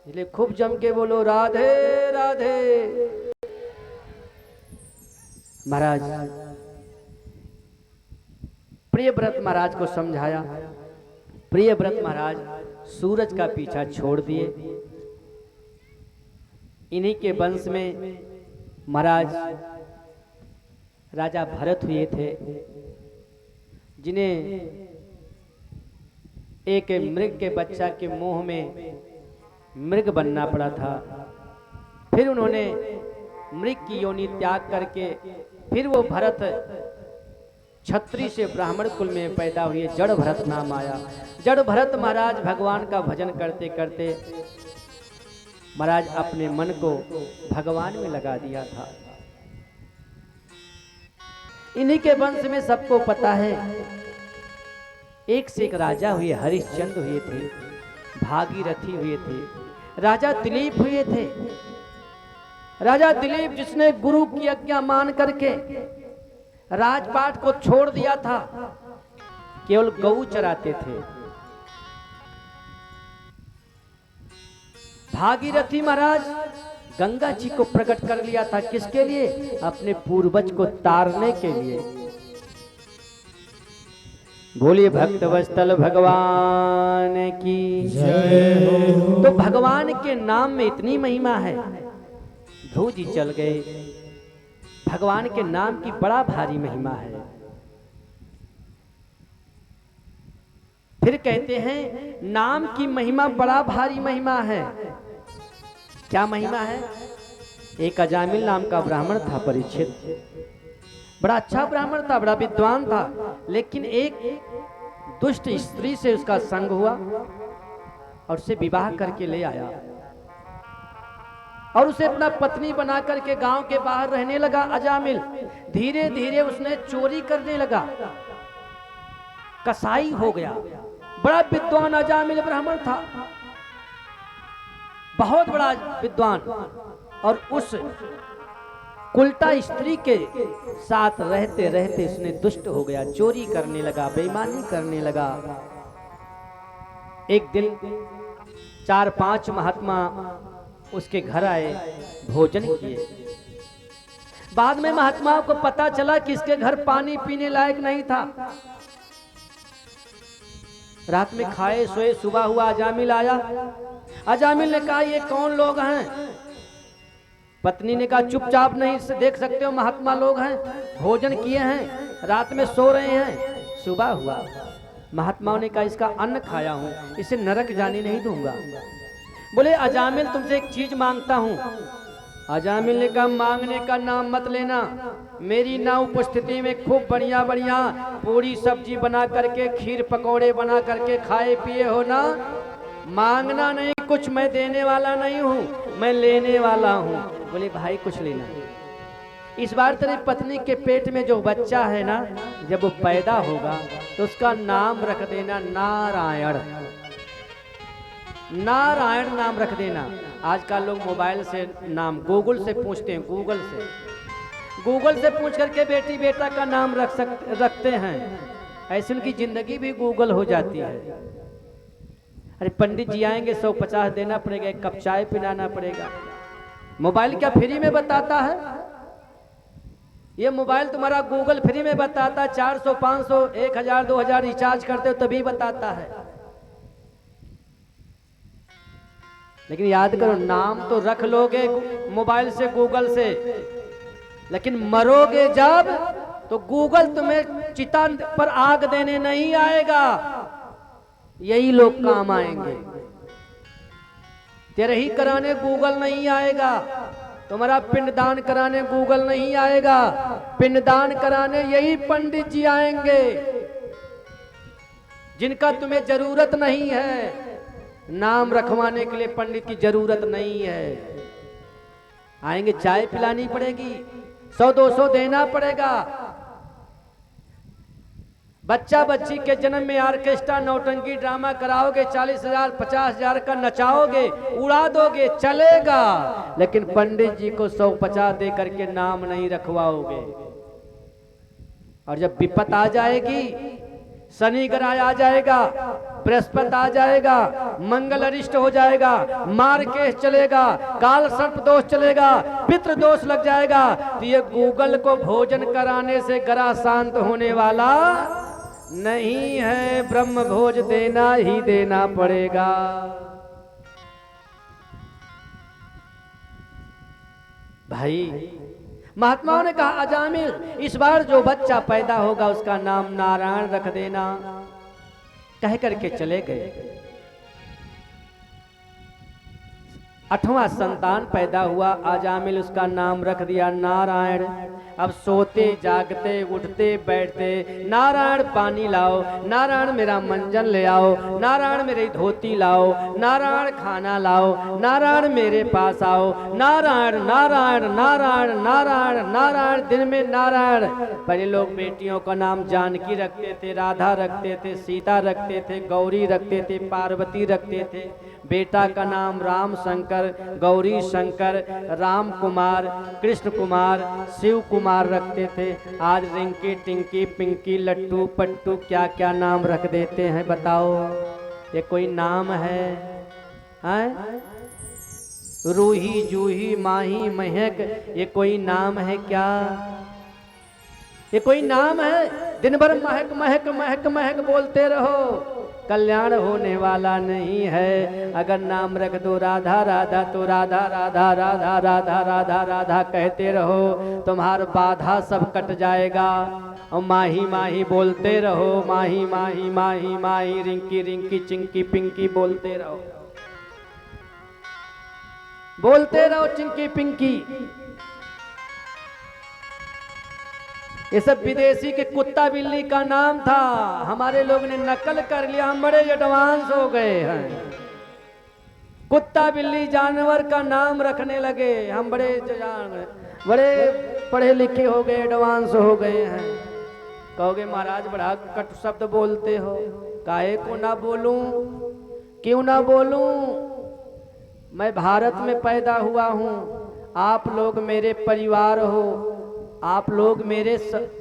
इसलिए खूब जम के बोलो राधे राधे। महाराज प्रियव्रत महाराज को समझाया। प्रियव्रत महाराज सूरज का पीछा छोड़ दिए। इन्हीं के वंश में महाराज राजा भरत हुए थे, जिन्हें एक मृग के बच्चा के मोह में मृग बनना पड़ा था। फिर उन्होंने मृग की योनि त्याग करके फिर वो भरत क्षत्रिय से ब्राह्मण कुल में पैदा हुए, जड़ भरत नाम आया। जड़ भरत महाराज भगवान का भजन करते करते महाराज अपने मन को भगवान में लगा दिया था। इन्हीं के वंश में सबको पता है, एक से एक राजा हुए। हरिश्चंद्र हुए थे, भागीरथी हुए थे, राजा दिलीप हुए थे। राजा दिलीप जिसने गुरु की आज्ञा मान करके राजपाट को छोड़ दिया था, केवल गऊ चराते थे। भागीरथी महाराज गंगा जी को प्रकट कर लिया था। किसके लिए? अपने पूर्वज को तारने के लिए। बोलिए भक्तवत्सल भगवान की जय हो। तो भगवान के नाम में इतनी महिमा है, ध्रुव जी चल गए। भगवान के नाम की बड़ा भारी महिमा है। फिर कहते हैं नाम की महिमा बड़ा भारी महिमा है। क्या महिमा है? एक अजामिल नाम का ब्राह्मण था, परीक्षित। बड़ा अच्छा ब्राह्मण था, बड़ा विद्वान था, लेकिन एक दुष्ट स्त्री से उसका संग हुआ और उसे विवाह करके ले आया और उसे अपना पत्नी बना करके गांव के बाहर रहने लगा। अजामिल धीरे धीरे उसने चोरी करने लगा, कसाई हो गया। बड़ा विद्वान अजामिल ब्राह्मण था, बहुत बड़ा विद्वान, और उस कुलटा स्त्री के साथ रहते रहते उसने दुष्ट हो गया, चोरी करने लगा, बेईमानी करने लगा। एक दिन 4-5 महात्मा उसके घर आए, भोजन किए। बाद में महात्माओं को पता चला कि इसके घर पानी पीने लायक नहीं था। रात में खाए सोए, सुबह हुआ अजामिल आया। अजामिल ने कहा ये कौन लोग हैं? पत्नी ने कहा चुपचाप नहीं देख सकते हो, महात्मा लोग हैं, भोजन किए हैं, रात में सो रहे हैं। सुबह हुआ, महात्माओं ने कहा इसका अन्न खाया हूं, इसे नरक जाने नहीं दूंगा। बोले अजामिल तुमसे एक चीज मांगता हूं। अजामिल ने कहा मांगने का नाम मत लेना, मेरी ना उपस्थिति में खूब बढ़िया बढ़िया पूरी सब्जी बना करके, खीर पकौड़े बना करके खाए पिए हो ना, मांगना नहीं कुछ, मैं देने वाला नहीं हूँ, मैं लेने वाला हूँ। बोले भाई कुछ लेना, इस बार तेरी पत्नी के पेट में जो बच्चा है ना, जब वो पैदा होगा तो उसका नाम रख देना नारायण। नारायण नाम रख देना। आजकल लोग मोबाइल से नाम गूगल से पूछते हैं, गूगल से पूछ करके बेटी बेटा का नाम रखते हैं। ऐसे उनकी जिंदगी भी गूगल हो जाती है। अरे पंडित जी आएंगे 150 देना पड़ेगा, एक कप चाय पिलाना पड़ेगा। मोबाइल क्या फ्री में बताता है? ये मोबाइल तुम्हारा गूगल फ्री में बताता, 400 500 1000 2000 रिचार्ज करते हो तभी बताता है। लेकिन याद करो, नाम तो रख लोगे मोबाइल से गूगल से, लेकिन मरोगे जब तो गूगल तुम्हें चिता पर आग देने नहीं आएगा, यही लोग काम आएंगे। तेरे ही कराने गूगल नहीं आएगा, तुम्हारा पिंडदान कराने गूगल नहीं आएगा, पिंडदान कराने यही पंडित जी आएंगे जिनका तुम्हें जरूरत नहीं है। नाम रखवाने के लिए पंडित की जरूरत नहीं है। आएंगे, चाय पिलानी पड़ेगी, 100-200 देना पड़ेगा, बच्चा बच्ची के जन्म में ऑर्केस्ट्रा नौटंकी ड्रामा कराओगे, 40,000 50,000 का नचाओगे, उड़ा दोगे, चलेगा, लेकिन पंडित जी को 150 दे करके नाम नहीं रखवाओगे। और जब विपत आ जाएगी, शनि ग्रह आ जाएगा, बृहस्पति आ जाएगा, मंगल अरिष्ट हो जाएगा, मार केस चलेगा, काल सर्प दोष चलेगा, पितृ दोष लग जाएगा, तो ये गूगल को भोजन कराने से ग्रह शांत होने वाला नहीं है। ब्रह्म भोज देना ही देना पड़ेगा। भाई महात्माओं ने कहा, अजामिल इस बार जो बच्चा पैदा होगा उसका नाम नारायण रख देना। कह करके चले गए। 8वां संतान पैदा हुआ, अजामिल उसका नाम रख दिया नारायण। अब सोते जागते उठते बैठते नारायण पानी लाओ, नारायण मेरा मंजन ले आओ, नारायण मेरी धोती लाओ, नारायण खाना लाओ, नारायण मेरे पास आओ, नारायण नारायण नारायण नारायण नारायण। दिन में नारायण। पहले लोग बेटियों का नाम जानकी रखते थे, राधा रखते थे, सीता रखते थे, गौरी रखते थे, पार्वती रखते थे। बेटा का नाम राम शंकर, गौरी शंकर, राम कुमार, कृष्ण कुमार, शिव कुमार रखते थे। आज रिंकी टिंकी पिंकी लट्टू पट्टू क्या क्या नाम रख देते हैं, बताओ ये कोई नाम है? रूही जूही माही महक ये कोई नाम है क्या? ये कोई नाम है? दिन भर महक महक महक महक बोलते रहो, कल्याण होने वाला नहीं है। अगर नाम रख दो राधा राधा तो राधा राधा राधा राधा राधा राधा कहते रहो, तुम्हारा बाधा सब कट जाएगा। और माही माही बोलते रहो, माही माही माही माही, रिंकी रिंकी चिंकी पिंकी बोलते रहो, बोलते रहो चिंकी पिंकी। ये सब विदेशी के कुत्ता बिल्ली का नाम था, हमारे लोग ने नकल कर लिया, हम बड़े एडवांस हो गए हैं। कुत्ता बिल्ली जानवर का नाम रखने लगे, हम बड़े पढ़े लिखे हो गए, एडवांस हो गए हैं। कहोगे महाराज बड़ा कट शब्द बोलते हो, काहे को ना बोलूं, क्यों ना बोलूं? मैं भारत में पैदा हुआ हूं, आप लोग मेरे परिवार हो, आप लोग मेरे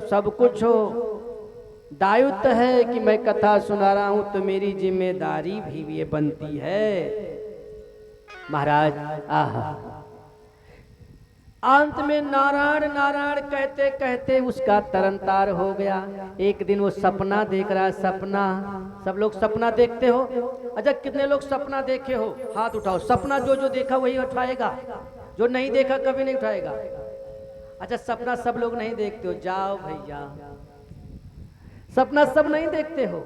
सब कुछ हो। दायित्व है कि मैं कथा सुना रहा हूं तो मेरी जिम्मेदारी भी ये बनती है। महाराज आहा, अंत में नारायण नारायण कहते कहते उसका तरनतार हो गया। एक दिन वो सपना देख रहा है। सपना, सब लोग सपना देखते हो? अच्छा कितने लोग सपना देखे हो? हाथ उठाओ। सपना जो जो देखा वही उठाएगा, जो नहीं देखा कभी नहीं उठाएगा। अच्छा सपना सब लोग नहीं देखते हो, जाओ भैया, सपना सब नहीं देखते हो।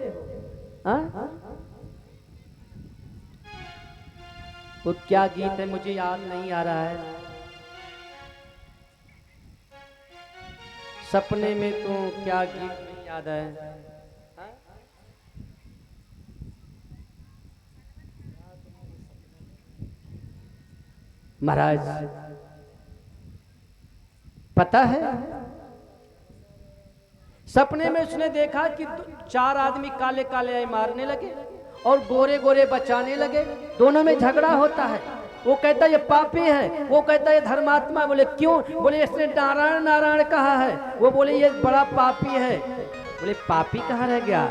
वो क्या गीत है मुझे याद नहीं आ रहा है। सपने में तो क्या गीत नहीं याद है। महाराज पता है, सपने में उसने देखा कि 4 आदमी काले काले आए मारने लगे और गोरे गोरे बचाने लगे। दोनों में झगड़ा होता है। वो कहता है ये पापी है, वो कहता है ये धर्मात्मा। बोले क्यों? बोले इसने नारायण नारायण कहा है। वो बोले ये बड़ा पापी है। बोले पापी कहाँ रह गया?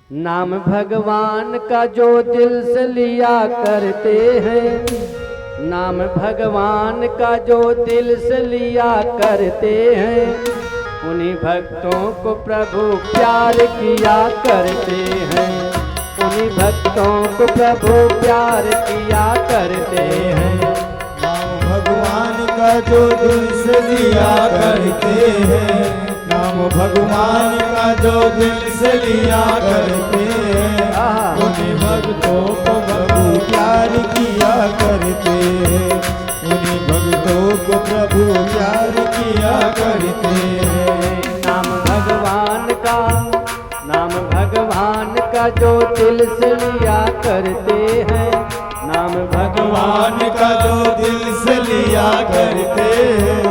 नाम भगवान का जो दिल से लिया करते हैं, नाम भगवान का जो दिल से लिया करते हैं, उन्हीं भक्तों को प्रभु प्यार किया करते हैं, उन्हीं भक्तों को प्रभु प्यार किया करते हैं। नाम भगवान का जो दिल से लिया करते हैं, नाम भगवान का जो दिल से लिया करते हैं, उन्हीं भक्तों को प्रभु प्यार किया करते हैं, उन्हीं भक्तों को प्रभु प्यार किया करते हैं। नाम भगवान का जो दिल से लिया करते हैं, नाम भगवान का जो दिल से लिया करते हैं,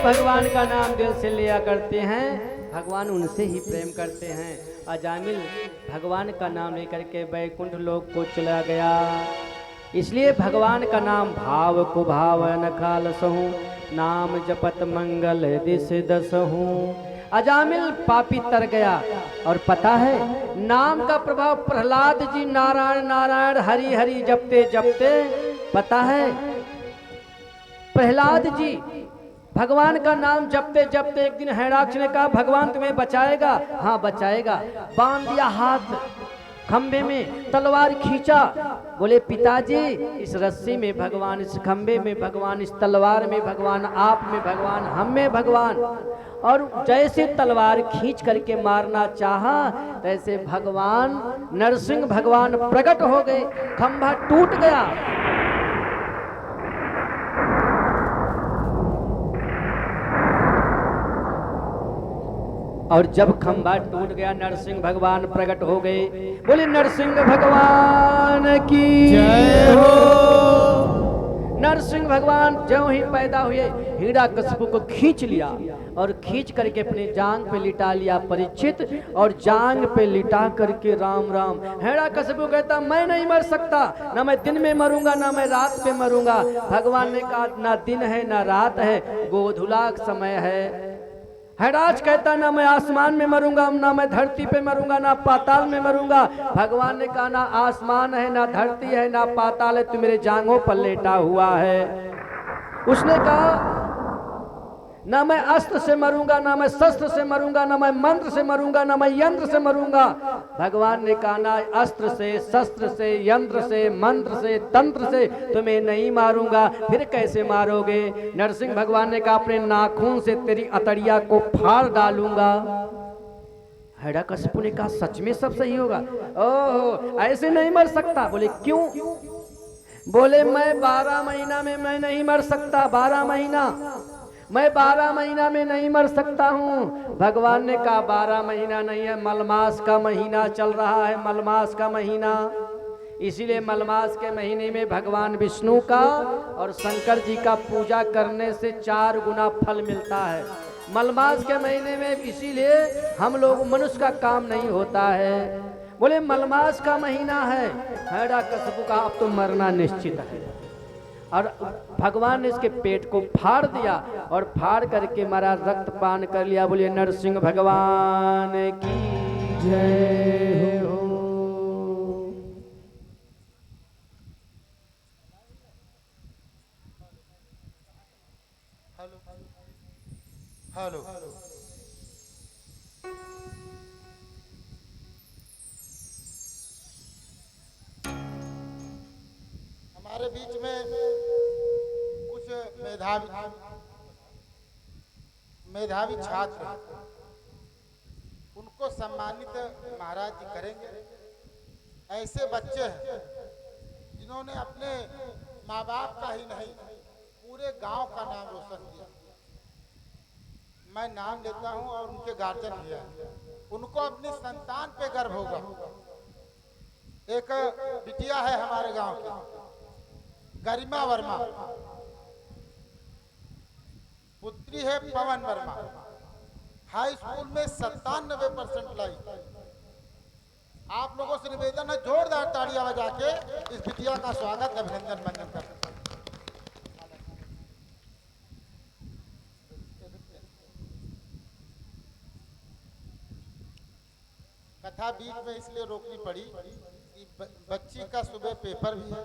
भगवान का नाम दिल से लिया करते हैं, भगवान उनसे ही प्रेम करते हैं। अजामिल भगवान का नाम लेकर के वैकुंठ लोक को चला गया। इसलिए भगवान का नाम भाव को भाव न खालसहूँ, नाम जपत मंगल दिस दसहूँ। अजामिल पापी तर गया। और पता है नाम का प्रभाव, प्रहलाद जी नारायण नारायण हरि हरि जपते जपते, पता है प्रहलाद जी भगवान का नाम जपते जपते एक दिन हिरण्याक्ष ने कहा भगवान तुम्हें बचाएगा। हाँ बचाएगा। बांध दिया हाथ खंबे में, तलवार खींचा। बोले पिताजी इस रस्सी में भगवान, इस खंबे में भगवान, इस तलवार में भगवान, आप में भगवान, हम में भगवान। और जैसे तलवार खींच करके मारना चाहा, तैसे भगवान नरसिंह भगवान प्रकट हो गए। खंभा टूट गया। और जब खंभा टूट गया, नरसिंह भगवान प्रकट हो गए। बोले नरसिंह भगवान की जय हो। नरसिंह भगवान ज्यों ही पैदा हुए, हिरण्यकशिपु को खींच लिया और खींच करके अपने जांग पे लिटा लिया परीक्षित, और जांग पे लिटा करके राम राम। हिरण्यकशिपु कहता मैं नहीं मर सकता, ना मैं दिन में मरूंगा ना मैं रात पे मरूंगा। भगवान ने कहा ना दिन है ना रात है, गोधुला समय है। हिरण्यराज कहता ना मैं आसमान में मरूंगा, ना मैं धरती पे मरूंगा, ना पाताल में मरूंगा। भगवान ने कहा ना आसमान है ना धरती है ना पाताल है, तू मेरे जांघों पर लेटा हुआ है। उसने कहा ना मैं अस्त्र से मरूंगा, ना मैं शस्त्र से मरूंगा, ना मैं मंत्र से मरूंगा, ना मैं यंत्र से मरूंगा। भगवान ने कहा ना अस्त्र से, शस्त्र से, यंत्र से, मंत्र से, तंत्र से तुम्हें नहीं मारूंगा। फिर कैसे मारोगे? नरसिंह भगवान ने कहा अपने नाखून से तेरी अतड़िया को फाड़ डालूंगा। हिरण्यकशिपु ने कहा सच में सब सही होगा? ओह ऐसे नहीं मर सकता। बोले क्यों? बोले मैं 12 महीना में मैं नहीं मर सकता। 12 महीना मैं 12 महीना में नहीं मर सकता हूँ। भगवान ने कहा 12 महीना नहीं है, मलमास का महीना चल रहा है, मलमास का महीना। इसीलिए मलमास के महीने में भगवान विष्णु का और शंकर जी का पूजा करने से 4 गुना फल मिलता है। मलमास के महीने में इसीलिए हम लोग मनुष्य का काम नहीं होता है। बोले मलमास का महीना है। हिरण्यकशिपु का अब तो मरना निश्चित है। और भगवान ने इसके पेट को फाड़ दिया और फाड़ करके मारा, रक्त पान कर लिया। बोलिए नरसिंह भगवान की जय हो। हेलो हमारे बीच में कुछ मेधावी छात्र, उनको सम्मानित महाराज जी करेंगे। ऐसे बच्चे हैं जिन्होंने अपने माँ बाप का ही नहीं पूरे गांव का नाम रोशन किया। मैं नाम लेता हूं और उनके गार्जियन भी हैं। उनको अपनी संतान पे गर्व होगा। एक बिटिया है हमारे गांव की, गरिमा वर्मा, पुत्री है पवन वर्मा। हाई स्कूल में 97% लाई। आप लोगों से निवेदन है जोरदार तालियां बजा के इस बिटिया का स्वागत, अभिनंदन वंदन कर। कथा बीच में इसलिए रोकनी पड़ी कि बच्ची का सुबह पेपर भी है।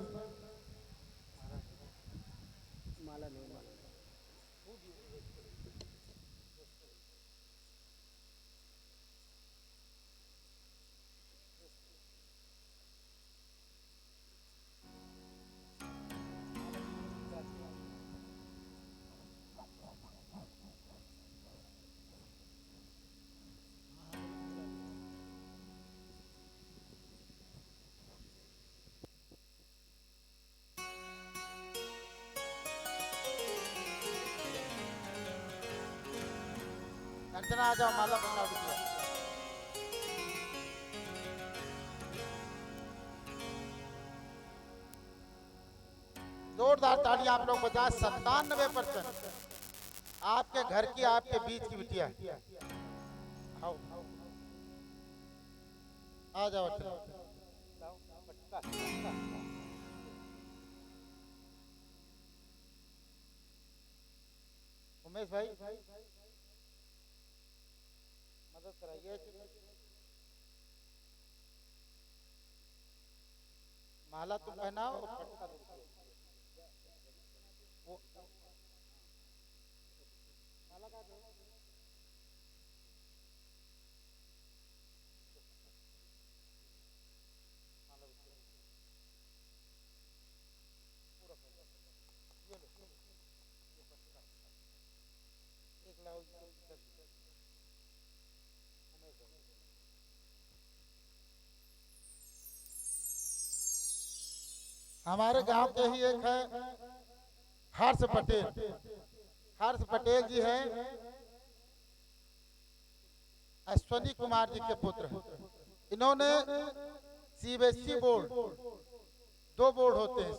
अर्चना आ जाओ, माला बना दीजिए। जोरदार तालियां आप लोग बजाएं। 97%। आपके घर की, आपके बीच की बिटिया है। आओ आ जाओ। उमेश भाई मदद कराइए। माला तुम पहनाओ और पटका दो। वो माला का दो। ये लो, ये पटका एक लाओ। उमेश भाई हमारे गांव के ही एक है हर्ष पटेल। हर्ष पटेल जी हैं अश्वनी कुमार जी के पुत्र। इन्होंने सीबीएसई बोर्ड, 2 बोर्ड होते हैं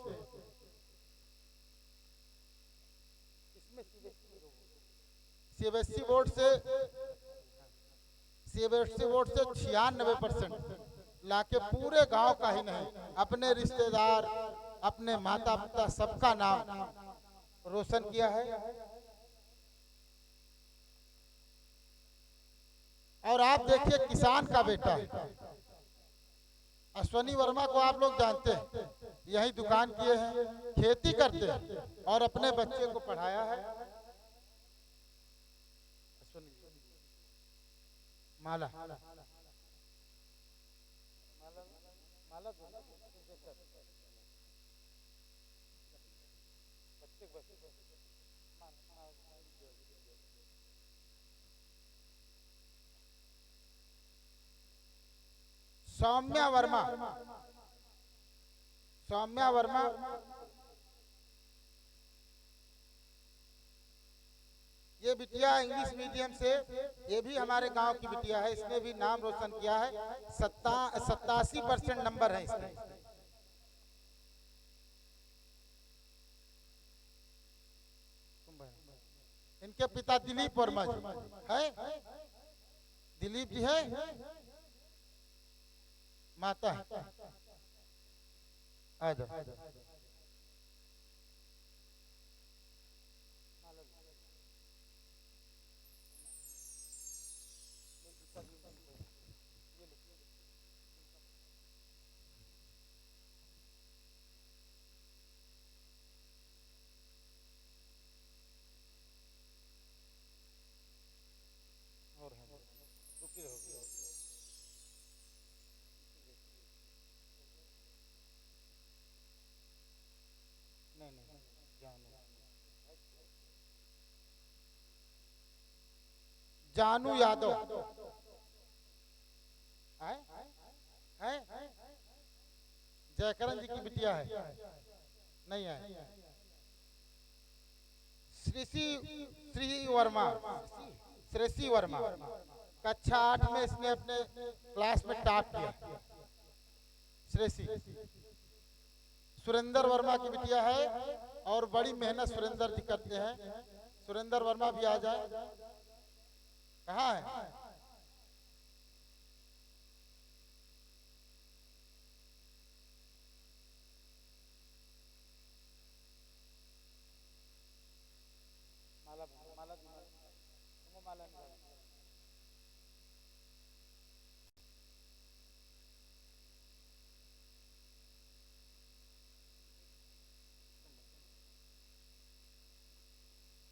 इसमें सीबीएसई बोर्ड से 96% लाके पूरे गांव का ही नहीं, अपने रिश्तेदार, अपने माता पिता सबका नाम रोशन किया है। और आप देखिए किसान का बेटा है। अश्वनी वर्मा को आप लोग जानते हैं, यही दुकान किए हैं, खेती करते हैं और अपने बच्चे को पढ़ाया है। अश्वनी माला माला सौम्या वर्मा। सौम्या वर्मा ये बिटिया इंग्लिश मीडियम से, ये भी हमारे गांव की बिटिया है। इसने भी नाम रोशन किया है। 87% नंबर है इसमें। इनके पिता दिलीप वर्मा जी है। दिलीप जी है, माता है। आ जाओ। और रुकी रहोगी। नहीं जानू यादव है। जयकरण जी की बिटिया है। नहीं है। श्री वर्मा, श्रेषी वर्मा कक्षा 8 में इसने अपने क्लास में टॉप किया। श्रेषी सुरेंद्र वर्मा की बिटिया है और बड़ी मेहनत सुरेंद्र जी करते हैं। सुरेंद्र वर्मा भी आ जाए। कहाँ है? माला माला माला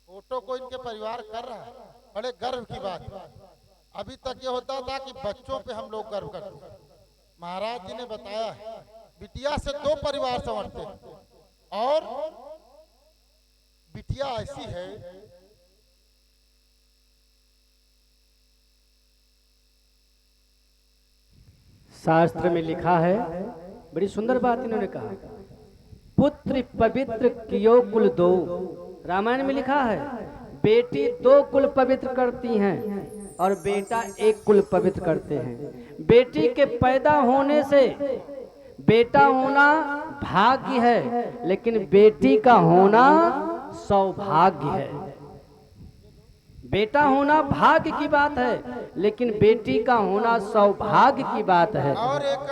फोटो को इनके परिवार कर रहा है। बड़े गर्व की बात है। अभी तक ये होता था कि बच्चों पे हम लोग गर्व करते हैं। महाराज जी ने बताया है बिटिया से 2 परिवार संवरते हैं और बिटिया ऐसी है शास्त्र में लिखा है, बड़ी सुंदर बात इन्होंने कहा, पुत्र पवित्र कियो कुल दो। रामायण में लिखा है बेटी 2 कुल पवित्र करती हैं और बेटा 1 कुल पवित्र करते हैं। बेटी के पैदा होने से बेटा होना भाग्य है, लेकिन बेटी का होना सौभाग्य है। बेटा होना भाग्य की बात है, लेकिन बेटी का होना सौभाग्य की बात है। और एक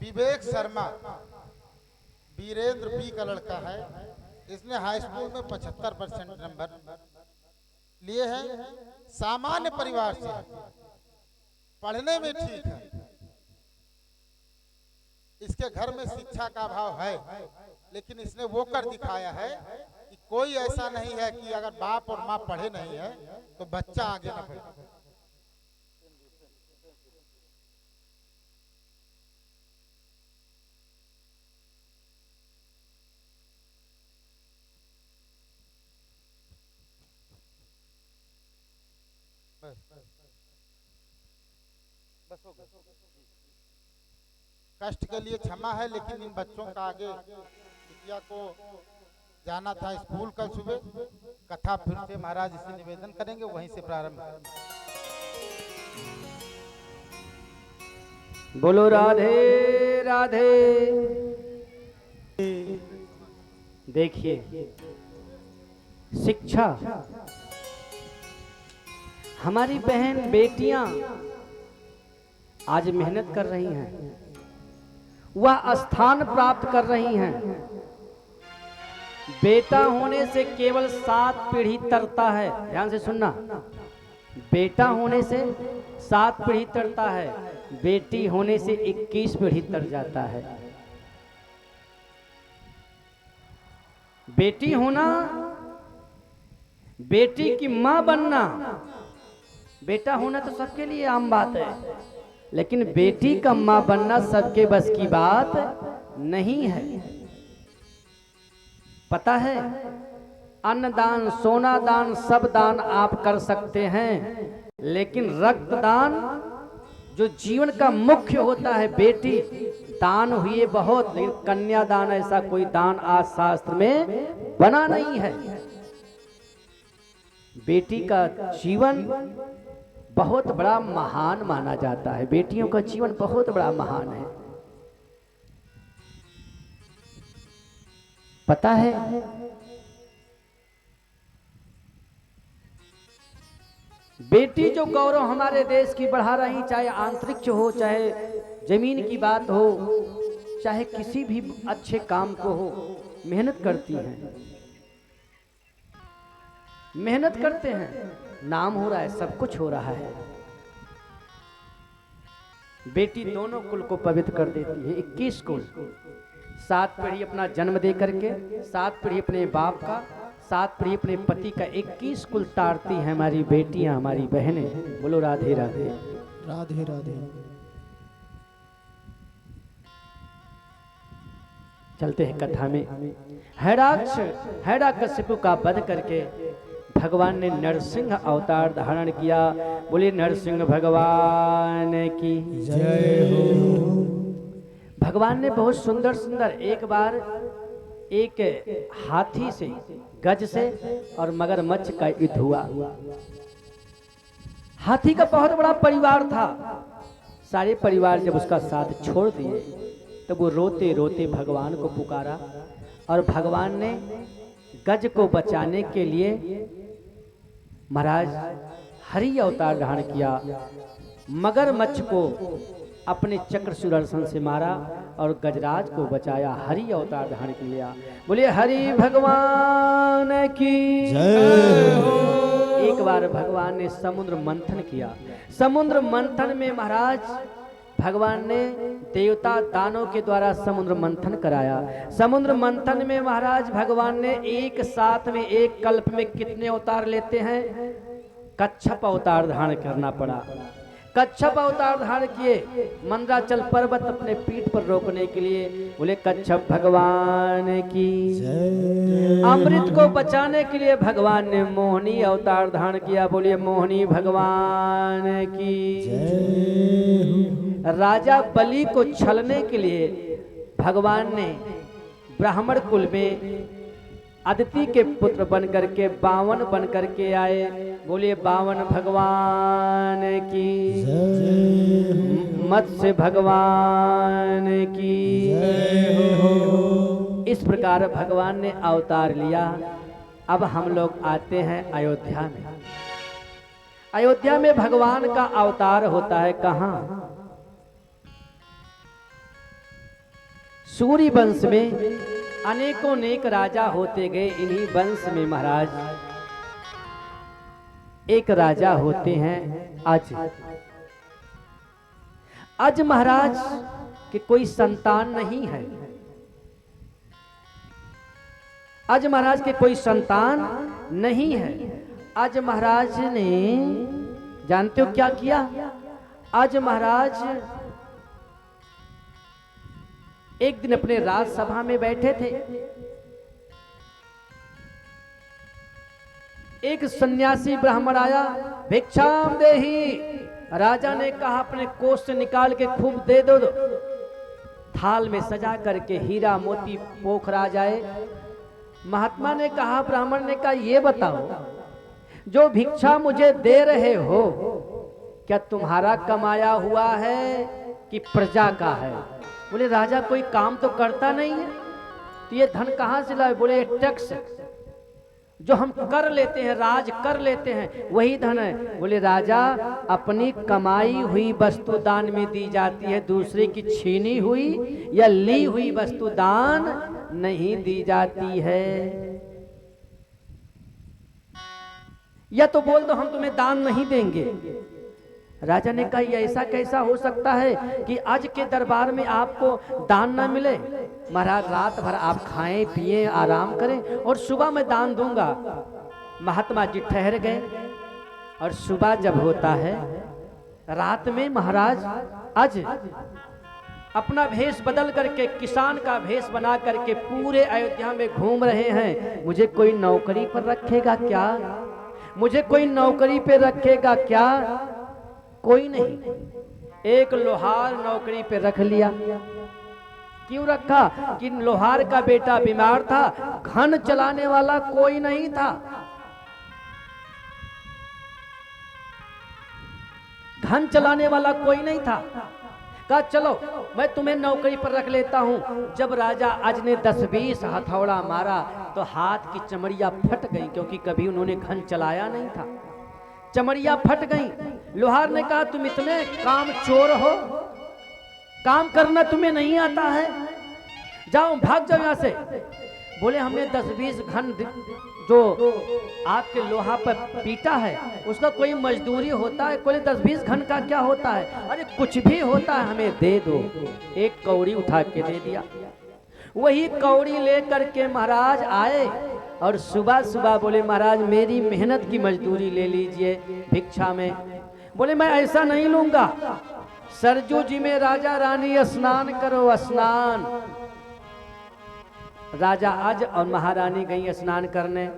विवेक शर्मा, वीरेंद्र बी का लड़का है, इसने हाई स्कूल में 75% नंबर लिए हैं। सामान्य परिवार से है, पढ़ने में ठीक है, इसके घर में शिक्षा का अभाव है, लेकिन इसने वो कर दिखाया है कि कोई ऐसा नहीं है कि अगर बाप और माँ पढ़े नहीं है तो बच्चा आगे ना बढ़े। कष्ट के लिए क्षमा है, लेकिन इन बच्चों का आगे बिटिया को जाना था स्कूल कल सुबह। कथा फिर से महाराज इसे निवेदन करेंगे, वहीं से प्रारंभ। बोलो राधे राधे। देखिए, शिक्षा, हमारी बहन बेटियां आज मेहनत कर रही हैं, वह स्थान प्राप्त कर रही हैं। बेटा होने से केवल 7 पीढ़ी तरता है, ध्यान से सुनना, बेटा होने से 7 पीढ़ी तरता है, बेटी होने से 21 पीढ़ी तर जाता है। बेटी होना, बेटी की मां बनना, बेटा होना तो सबके लिए आम बात है, लेकिन बेटी का मां बनना सबके बस की बात नहीं है। पता है, अन्नदान, सोना दान, सब दान आप कर सकते हैं, लेकिन रक्तदान जो जीवन का मुख्य होता है, बेटी दान हुए बहुत, लेकिन कन्यादान ऐसा कोई दान आज शास्त्र में बना नहीं है। बेटी का जीवन बहुत बड़ा महान माना जाता है, बेटियों का जीवन बहुत बड़ा महान है। पता है, बेटी जो गौरव हमारे देश की बढ़ा रही, चाहे अंतरिक्ष हो, चाहे जमीन की बात हो, चाहे किसी भी अच्छे काम को हो, मेहनत करती हैं, मेहनत करते हैं, नाम हो रहा है, सब कुछ हो रहा है। बेटी दोनों कुल को पवित्र कर देती है, 21 कुल, 7 पीढ़ी अपना जन्म दे करके, 7 पीढ़ी अपने बाप का, 7 पीढ़ी अपने पति का, 21 कुल तारती हैं हमारी बेटियां, हमारी बहनें। बोलो राधे राधे राधे राधे। चलते हैं कथा में। हिरण्यकशिपु का वध करके भगवान ने नरसिंह अवतार धारण किया। बोले नरसिंह भगवान की जय हो। भगवान ने बहुत सुंदर सुंदर, एक बार एक हाथी से, गज से और मगरमच्छ का युद्ध हुआ। हाथी का बहुत बड़ा परिवार था, सारे परिवार जब उसका साथ छोड़ दिए तब वो रोते रोते भगवान को पुकारा, और भगवान ने गज को बचाने के लिए महाराज हरि अवतार धारण किया, मगरमच्छ को अपने चक्र सुदर्शन से मारा और गजराज को बचाया, हरि अवतार धारण किया। बोले हरि भगवान की जय हो। एक बार भगवान ने समुद्र मंथन किया। समुद्र मंथन में महाराज भगवान ने देवता दानों के द्वारा समुद्र मंथन कराया। समुद्र मंथन में महाराज भगवान ने एक साथ में, एक कल्प में कितने अवतार लेते हैं? कच्छप अवतार धारण करना पड़ा। कच्छप अवतार धारण किए, मंदराचल पर्वत अपने पीठ पर रोकने के लिए। बोले कच्छप भगवान की जय। अमृत को बचाने के लिए भगवान ने मोहिनी अवतार धारण किया। बोलिए मोहिनी भगवान की जय। राजा बलि को छलने के लिए भगवान ने ब्राह्मण कुल में अदिति के पुत्र बन करके बावन बन करके आए। बोलिए बावन भगवान की जय। मत्स्य भगवान की जय हो। इस प्रकार भगवान ने अवतार लिया। अब हम लोग आते हैं अयोध्या में। अयोध्या में भगवान का अवतार होता है कहां? सूर्य वंश में अनेकों नेक राजा होते गए। इन्हीं वंश में महाराज एक राजा होते हैं अज महाराज के कोई संतान नहीं है। अज महाराज के कोई संतान नहीं है। अज महाराज ने जानते हो क्या किया? अज महाराज एक दिन अपने राजसभा में बैठे थे। एक सन्यासी ब्राह्मण आया, भिक्षाम देहि। राजा ने कहा अपने कोष से निकाल के खूब दे दो। थाल में सजा करके हीरा मोती पोखरा जाए। महात्मा ने कहा, ब्राह्मण ने कहा, ये बताओ जो भिक्षा मुझे दे रहे हो क्या तुम्हारा कमाया हुआ है कि प्रजा का है? बोले राजा कोई काम तो करता नहीं है, तो ये धन कहां से लाए? बोले टैक्स जो हम कर लेते हैं, राज कर लेते हैं, वही धन है। बोले राजा अपनी कमाई हुई वस्तु दान में दी जाती है, दूसरे की छीनी हुई या ली हुई वस्तु दान नहीं दी जाती है। या तो बोल दो हम तुम्हें दान नहीं देंगे। राजा ने कहा ये ऐसा कैसा हो सकता है कि आज के दरबार में आपको दान ना मिले? महाराज रात भर आप खाएं पिए आराम करें और सुबह मैं दान दूंगा। महात्मा जी ठहर गए और सुबह जब होता है, रात में महाराज आज अपना भेष बदल करके किसान का भेष बना करके पूरे अयोध्या में घूम रहे हैं। मुझे कोई नौकरी पर रखेगा क्या? मुझे कोई नौकरी पे रखेगा क्या? कोई नहीं। एक लोहार नौकरी पे रख लिया। क्यों रखा? कि लोहार का बेटा बीमार था, घन चलाने वाला कोई नहीं था। घन चलाने वाला कोई नहीं था। कहा चलो मैं तुम्हें नौकरी पर रख लेता हूं। जब राजा अज ने 10-20 हथौड़ा मारा तो हाथ की चमड़ियां फट गई, क्योंकि कभी उन्होंने घन चलाया नहीं था। चमड़ियां फट गई। लोहार ने कहा तुम इतने काम चोर हो, काम करना तुम्हें नहीं आता है, जाओ भाग जाओ यहां से। बोले हमने 10-20 घन जो आपके लोहा पर पीटा है उसका कोई मजदूरी होता है? बोले 10-20 घन का क्या होता है? अरे कुछ भी होता है, हमें दे दो। एक कौड़ी उठा के दे दिया। वही कौड़ी लेकर के महाराज आए और सुबह सुबह बोले महाराज मेरी मेहनत की मजदूरी ले लीजिए भिक्षा में। बोले मैं ऐसा नहीं लूंगा। सरजू जी में राजा रानी स्नान करो, स्नान। राजा आज और महारानी गई स्नान करने।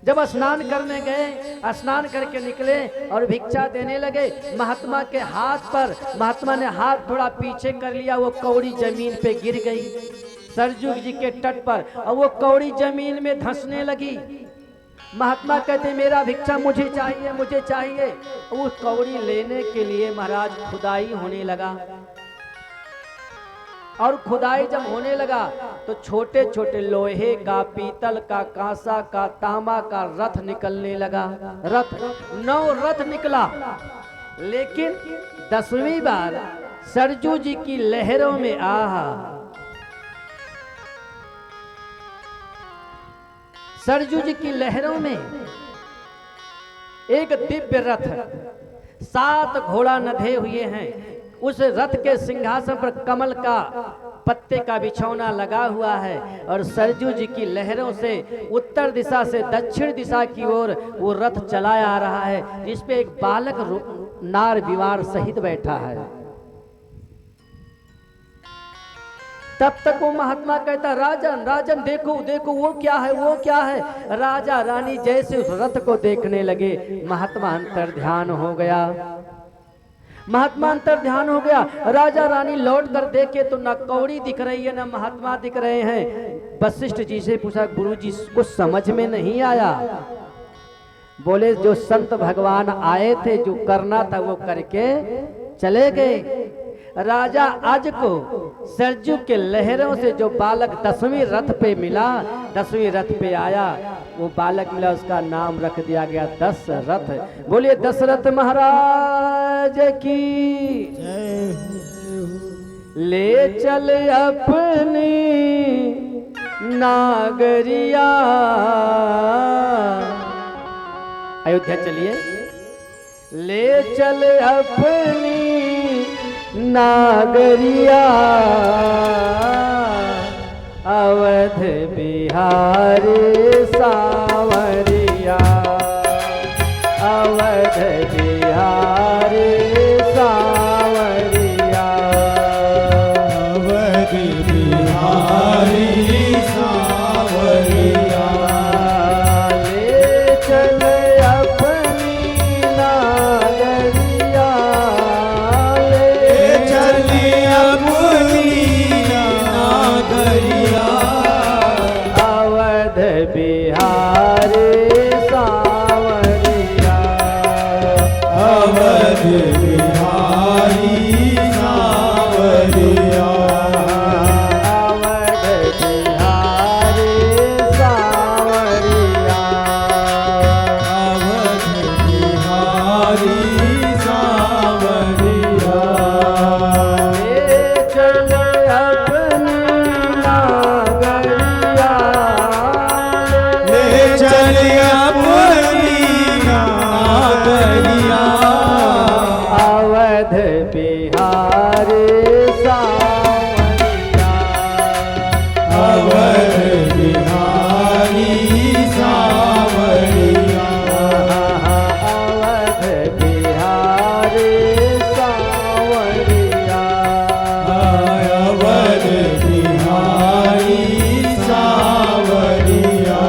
जब स्नान करने गए, स्नान करके निकले और भिक्षा देने लगे। महात्मा के हाथ पर, महात्मा ने हाथ थोड़ा पीछे कर लिया, वो कौड़ी जमीन पे गिर गई सरजू जी के तट पर, और वो कौड़ी जमीन में धंसने लगी। महात्मा कहते मेरा भिक्षा मुझे चाहिए, मुझे चाहिए। वो कौड़ी लेने के लिए महाराज खुदाई होने लगा, और खुदाई जब होने लगा तो छोटे छोटे लोहे का, पीतल का, कांसा का, तांबा का रथ निकलने लगा। रथ 9 रथ निकला, लेकिन 10वीं बार सरजू जी की लहरों में सरजू जी की लहरों में एक दिव्य रथ, 7 घोड़ा नधे हुए हैं। उस रथ के सिंहासन पर कमल का पत्ते का बिछौना लगा हुआ है, और सरजू जी की लहरों से उत्तर दिशा से दक्षिण दिशा की ओर वो रथ चलाया आ रहा है, जिसपे एक बालक नार विवार सहित बैठा है। तब तक वो महात्मा कहता राजन राजन देखो देखो वो क्या है, वो क्या है। राजा रानी जैसे उस रथ को देखने लगे, महात्मा अंतर ध्यान हो गया। महात्मा अंतर ध्यान हो गया। राजा रानी लौट कर देखे तो न कौड़ी दिख रही है, न महात्मा दिख रहे हैं। वशिष्ठ जी से पूछा गुरुजी कुछ समझ में नहीं आया। बोले जो संत भगवान आए थे, जो करना था वो करके चले गए। राजा आज को सरजू के लहरों से जो बालक 10वीं रथ पे मिला, 10वीं रथ पे आया, वो बालक मिला, उसका नाम रख दिया गया दशरथ। बोलिए दशरथ महाराज की। ले चल अपनी नागरिया, अयोध्या चलिए। ले चल अपनी नागरिया, अवध बिहारी सावरिया, अवध बिहारी सावरिया, अवध बिहारी सावरिया। ले चल अपनी नागरिया, ले चली अपनी नागरिया, अवध बिहारी सावरिया, अवध बिहारी सावरिया, अवध बिहारी सावरिया, अवध बिहारी सावरिया। ले चल अपनी नागरिया, ले चल अपनी नागरिया, अवध बिहारी सावरिया, अवध बिहारी सावरिया, अवध बिहारी सावरिया, अवध बिहारी सावरिया।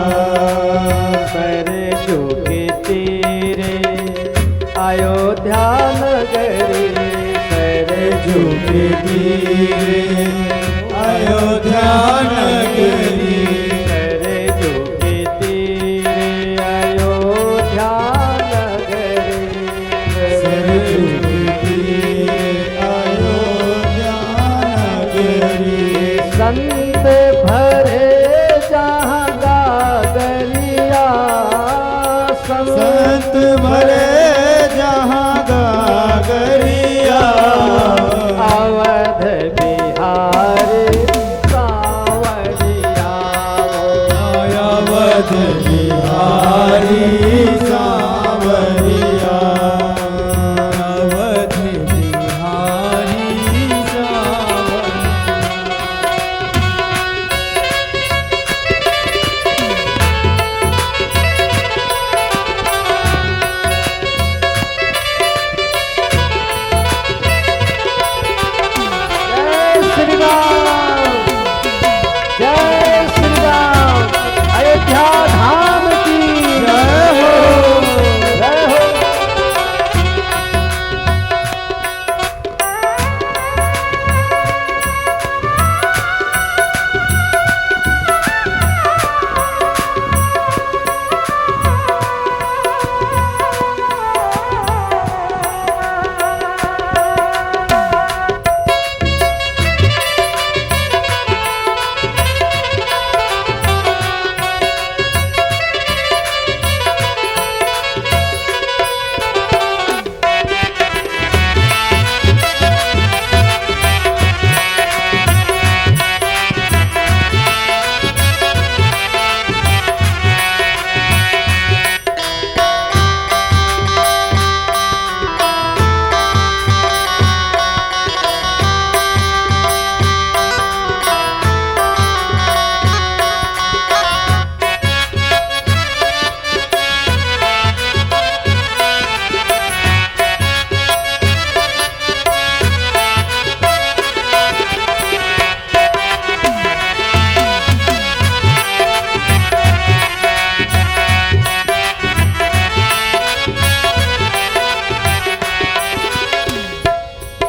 सरजू के तीरे अयोध्या नगरी, सरजू झुके तीरे अयोध्या नगरी, सरजू के तीरे अयोध्या नगरी, सरजू के तीरे अयोध्या नगरी। संत भरे जहाँ गागरिया, संत भरे जहाँ गागरिया, अवध बिहारी सावरिया, अवध बिहारी सावरिया, अवध बिहारी सावरिया। जय श्री राम, जय श्री राम, अयोध्या धाम की जय हो, जय हो।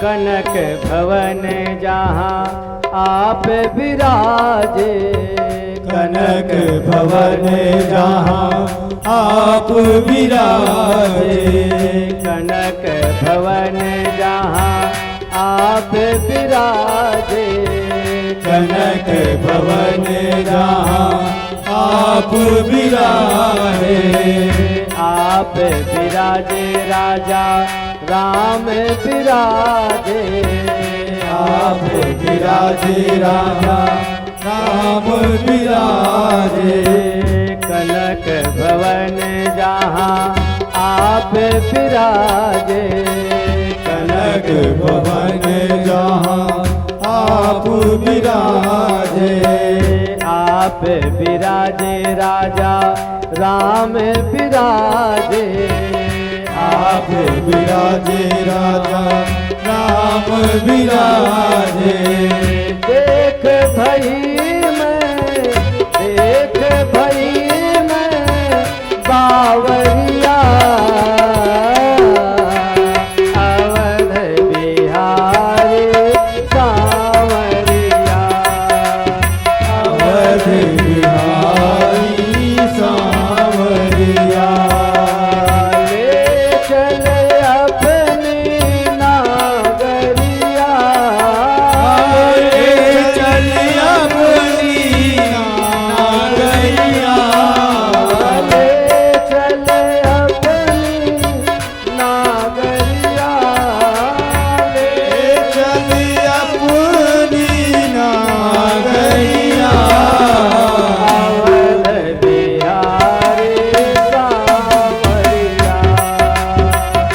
कनक भवन जहाँ आप विराजे, कनक भवन जहाँ आप विराजे, कनक भवन जहाँ आप आप विराजे, कनक भवन जहाँ आप विराजे, आप विराजे राजा राम विराजे, आप विराजे राजा राम विराजे, कनक भवन जहाँ आप विराजे, कनक भवन जहाँ आप विराजे, आप विराजे राजा राम विराजे, आप विराजे राजा राम विराजे, देख भई मैं बावरिया, अवध बिहारी सांवरिया, अवध बिहारी सांवरिया, ले चले अपनी नागरिया, ले चले अपनी नागरिया, ले चले अपनी नागरिया, ले चले अपनी नागरिया, अवध बिहारी सांवरिया,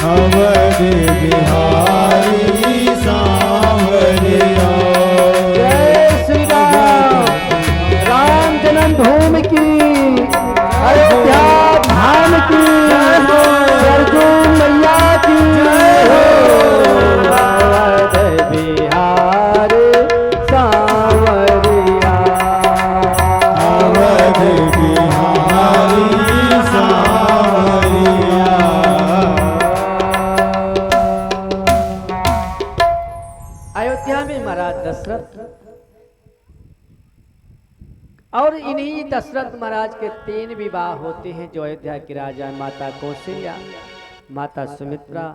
अवध बिहारी सांवरिया। जय श्री राम, राम जन्मभूमि की, अयोध्या धाम की, अर्जुन मैया की, अवध बिहारी सांवरिया, अवध बिहारी सांवरिया। अयोध्या में महाराज दशरथ और इन्हीं दशरथ महाराज के 3 विवाह होते हैं जो अयोध्या के राजा माता कौशल्या, माता सुमित्रा,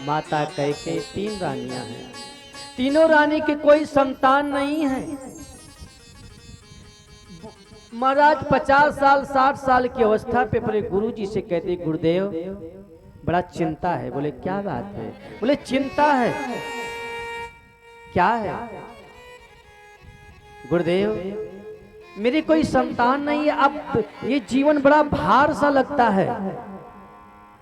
माता कैकेयी 3 रानियां हैं। तीनों रानी के कोई संतान नहीं है। महाराज 50 साल 60 साल की अवस्था पे अपने गुरु जी से कहते, गुरुदेव बड़ा चिंता है। बोले क्या बात है? बोले चिंता है। क्या है? गुरुदेव मेरी कोई संतान नहीं है, अब ये जीवन बड़ा भार सा लगता है,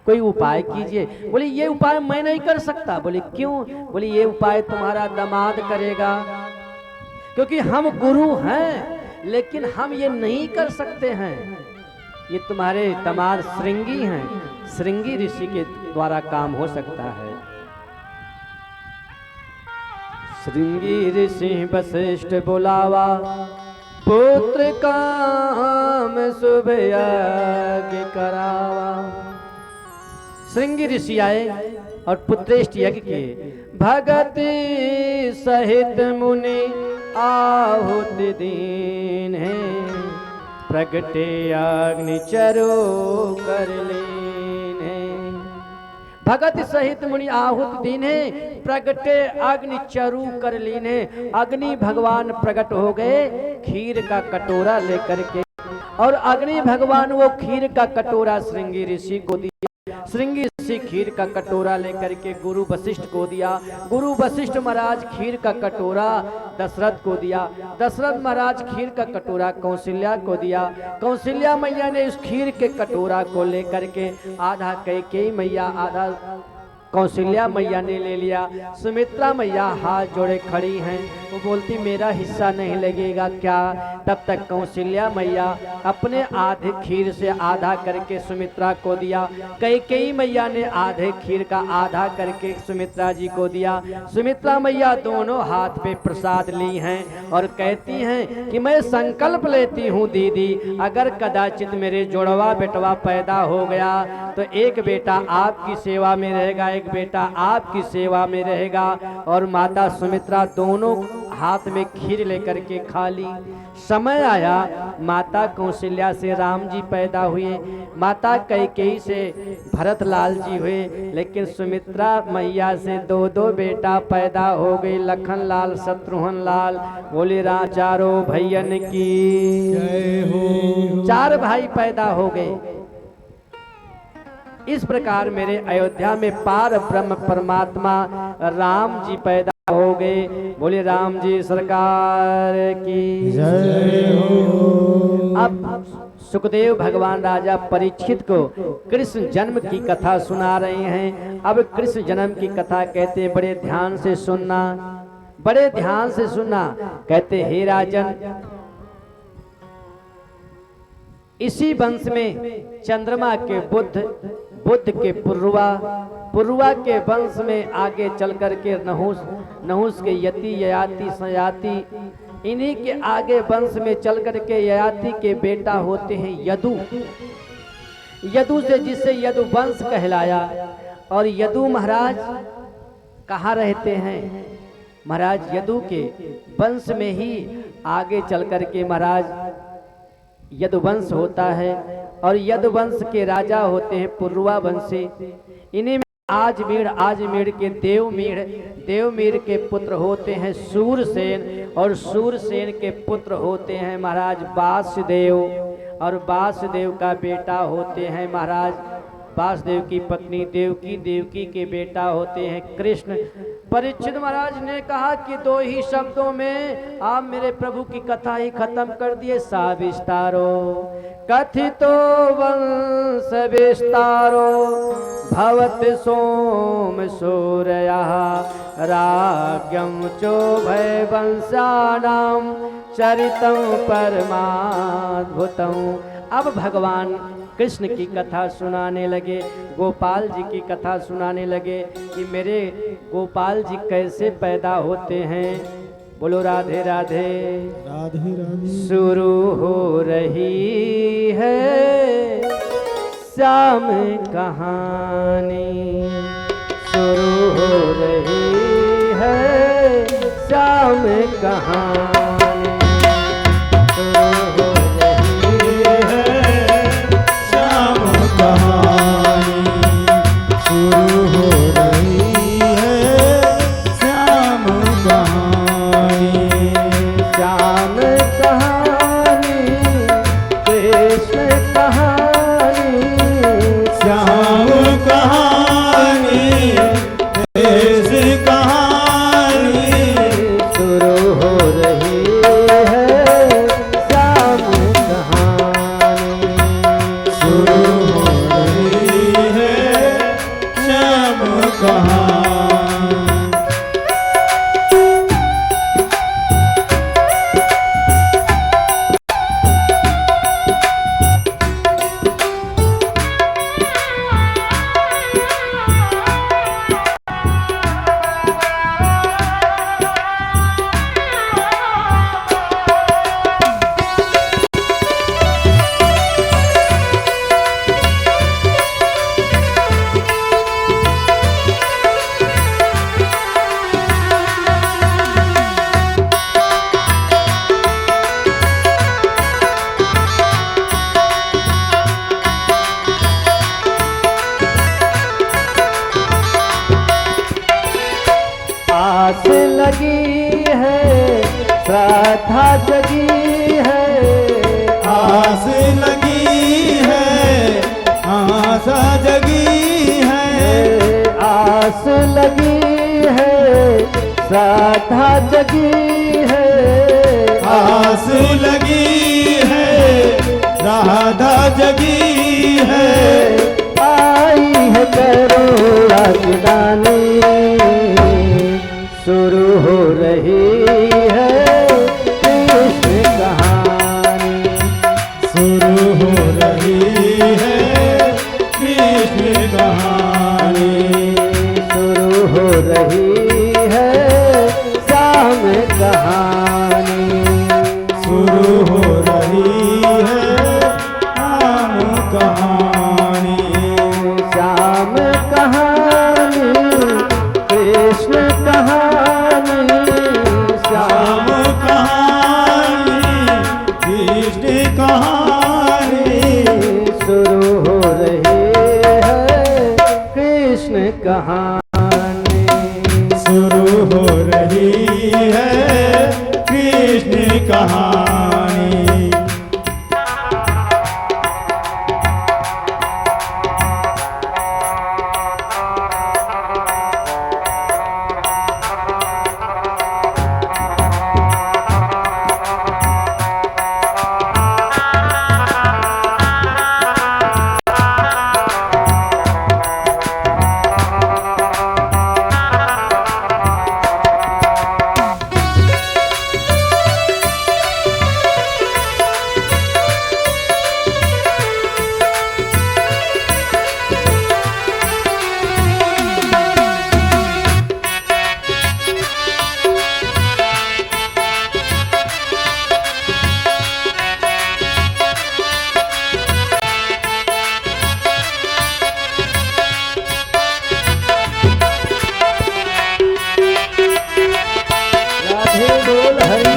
कोई उपाय कीजिए। बोले ये उपाय मैं नहीं कर सकता। बोले क्यों? बोले ये उपाय तुम्हारा दामाद करेगा, क्योंकि हम गुरु हैं लेकिन हम ये नहीं कर सकते हैं। ये तुम्हारे दामाद श्रृंगी हैं, श्रृंगी ऋषि के द्वारा काम हो सकता है। श्रृंगी ऋषि वशिष्ठ बुलावा, पुत्र काम शुभ यज्ञ करावा। श्रृंगी ऋषि आए और पुत्रेष्ट यज्ञ किए। भगति सहित मुनि आहुति दीन है, प्रगटे अग्नि चरो कर लीन है। भगत सहित मुनि आहुति दीने, प्रगटे अग्नि चरु कर लीने। अग्नि भगवान प्रकट हो गए खीर का कटोरा लेकर के, और अग्नि भगवान वो खीर का कटोरा श्रृंगी ऋषि को दिया। श्रृंगी ऋषि खीर का कटोरा लेकर के गुरु वशिष्ठ को दिया। गुरु वशिष्ठ महाराज खीर का कटोरा दशरथ को दिया। दशरथ महाराज खीर का कटोरा कौशल्या को दिया। कौशल्या मैया ने उस खीर के कटोरा को लेकर के आधा कैकेयी मैया, आधा कौशल्या मैया ने ले लिया। सुमित्रा मैया हाथ जोड़े खड़ी हैं, वो बोलती मेरा हिस्सा नहीं लगेगा क्या? तब तक कौशल्या मैया अपने आधे खीर से आधा करके सुमित्रा को दिया। कैकेयी मैया ने आधे खीर का आधा करके सुमित्रा जी को दिया। सुमित्रा मैया दोनों हाथ पे प्रसाद ली हैं और कहती हैं कि मैं संकल्प लेती हूँ दीदी, अगर कदाचित मेरे जोड़वा बेटवा पैदा हो गया तो एक बेटा आपकी सेवा में रहेगा, एक बेटा आपकी सेवा में रहेगा। और माता सुमित्रा दोनों हाथ में खीर लेकर के खा ली। समय आया माता कौशल्या से राम जी पैदा हुए, माता कैकेयी से भरत लाल जी हुए, लेकिन सुमित्रा मैया से दो दो बेटा पैदा हो गए, लखन लाल शत्रुघ्न लाल। बोले चारों भैयन की जय हो। 4 भाई पैदा हो गए। इस प्रकार मेरे अयोध्या में पार ब्रह्म परमात्मा राम जी पैदा हो गए। बोले राम जी सरकार की जय हो। अब सुखदेव भगवान राजा परीक्षित को कृष्ण जन्म की कथा सुना रहे हैं। अब कृष्ण जन्म की कथा कहते हैं, बड़े ध्यान से सुनना, बड़े ध्यान से सुनना। कहते हे राजन, इसी वंश में चंद्रमा के बुद्ध के पुरुवा के वंश में आगे चल करके नहुस के यति ययाति सयाति, इन्हीं के आगे वंश में चल करके ययाति के बेटा होते हैं यदु। यदु से जिसे यदु वंश कहलाया। और यदु महाराज कहाँ रहते हैं? महाराज यदु के वंश में ही आगे चल करके महाराज यदुवंश होता है। और यदुवंश के राजा होते हैं पुरुवा वंशी। इन्हीं में आजमीर के देवमीर के पुत्र होते हैं सूरसेन, और सूरसेन के पुत्र होते हैं महाराज वासुदेव, और वासुदेव का बेटा होते हैं महाराज वासुदेव की पत्नी देवकी के बेटा होते हैं कृष्ण। परीक्षित महाराज ने कहा कि 2 ही शब्दों में आप मेरे प्रभु की कथा ही खत्म कर दिए। सा विस्तारो कथितो वंश विस्तारो भवत सोम सूर्यः राज्ञं चोभय वंशानां चरितं परमाद्भुतं। अब भगवान कृष्ण की कथा सुनाने लगे, गोपाल जी की कथा सुनाने लगे कि मेरे गोपाल जी कैसे पैदा होते हैं। बोलो राधे राधे राधे राधे। शुरू हो रही है श्याम कहानी, शुरू हो रही है श्याम कहानी, आस लगी है श्रद्धा जगी है, आस लगी है आशा जगी है, आस लगी है श्रद्धा जगी है, आस लगी है राधा जगी है, आई है करुणा की दानी, शुरू हो रही है कृष्ण कहानी, शुरू हो रही है कृष्ण कहानी, शुरू हो रही है श्याम कहानी, शुरू हो रही है राम कहानी, श्याम कहानी कृष्ण कहानी, श्याम हो रही है कृष्ण कहानी, शुरू हो रही है कृष्ण कहानी। राधे बोल हरि।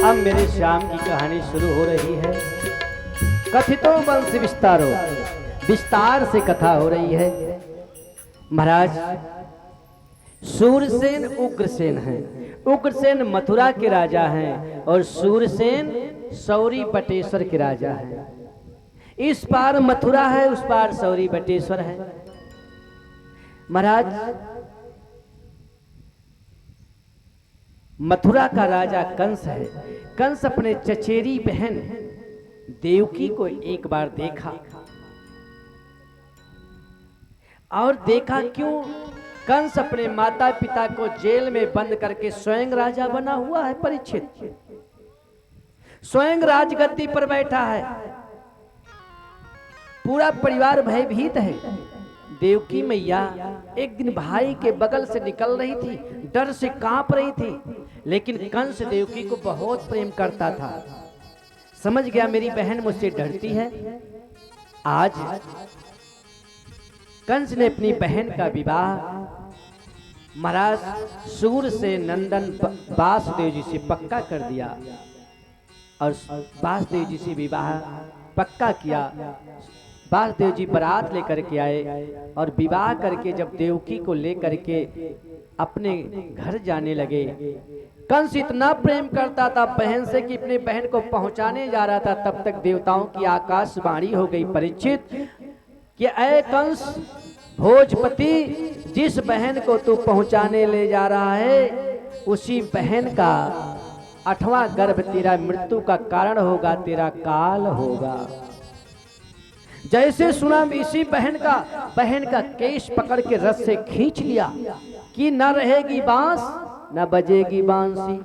अब मेरे श्याम की कहानी शुरू हो रही है। कथितो वंश विस्तारो, विस्तार से कथा हो रही है। महाराज सूरसेन उग्रसेन हैं। उग्रसेन मथुरा के राजा हैं और सूरसेन सौरी बटेश्वर के राजा हैं। इस पार मथुरा है, उस पार सौरी बटेश्वर है। महाराज मथुरा का राजा कंस है। कंस अपने चचेरी बहन देवकी को एक बार देखा और देखा क्यों? कंस अपने माता पिता को जेल में बंद करके स्वयं राजा बना हुआ है। परीक्षित स्वयं राजगद्दी पर बैठा है, पूरा परिवार भयभीत है। देवकी मैया एक दिन भाई के बगल से निकल रही थी, डर से कांप रही थी, लेकिन कंस देवकी को बहुत प्रेम करता था। समझ गया मेरी बहन मुझसे डरती है। आज कंस ने अपनी बहन का विवाह महाराज सूर से नंदन वासुदेव जी से पक्का कर दिया और वासुदेव जी से विवाह पक्का किया। वासुदेव जी बारात लेकर के आए और विवाह करके जब देवकी को लेकर के अपने घर जाने लगे। कंस इतना प्रेम करता था बहन से कि अपने बहन को पहुंचाने जा रहा था, तब तक देवताओं की आकाशवाणी हो गई, परीक्षित कि ऐ कंस भोजपति, जिस बहन को तू पहुंचाने ले जा रहा है उसी बहन का 8वां गर्भ तेरा मृत्यु का कारण होगा, तेरा काल होगा। जैसे सुना इसी बहन का केश पकड़ के रस से खींच लिया कि न रहेगी बांस न बजेगी बांसी।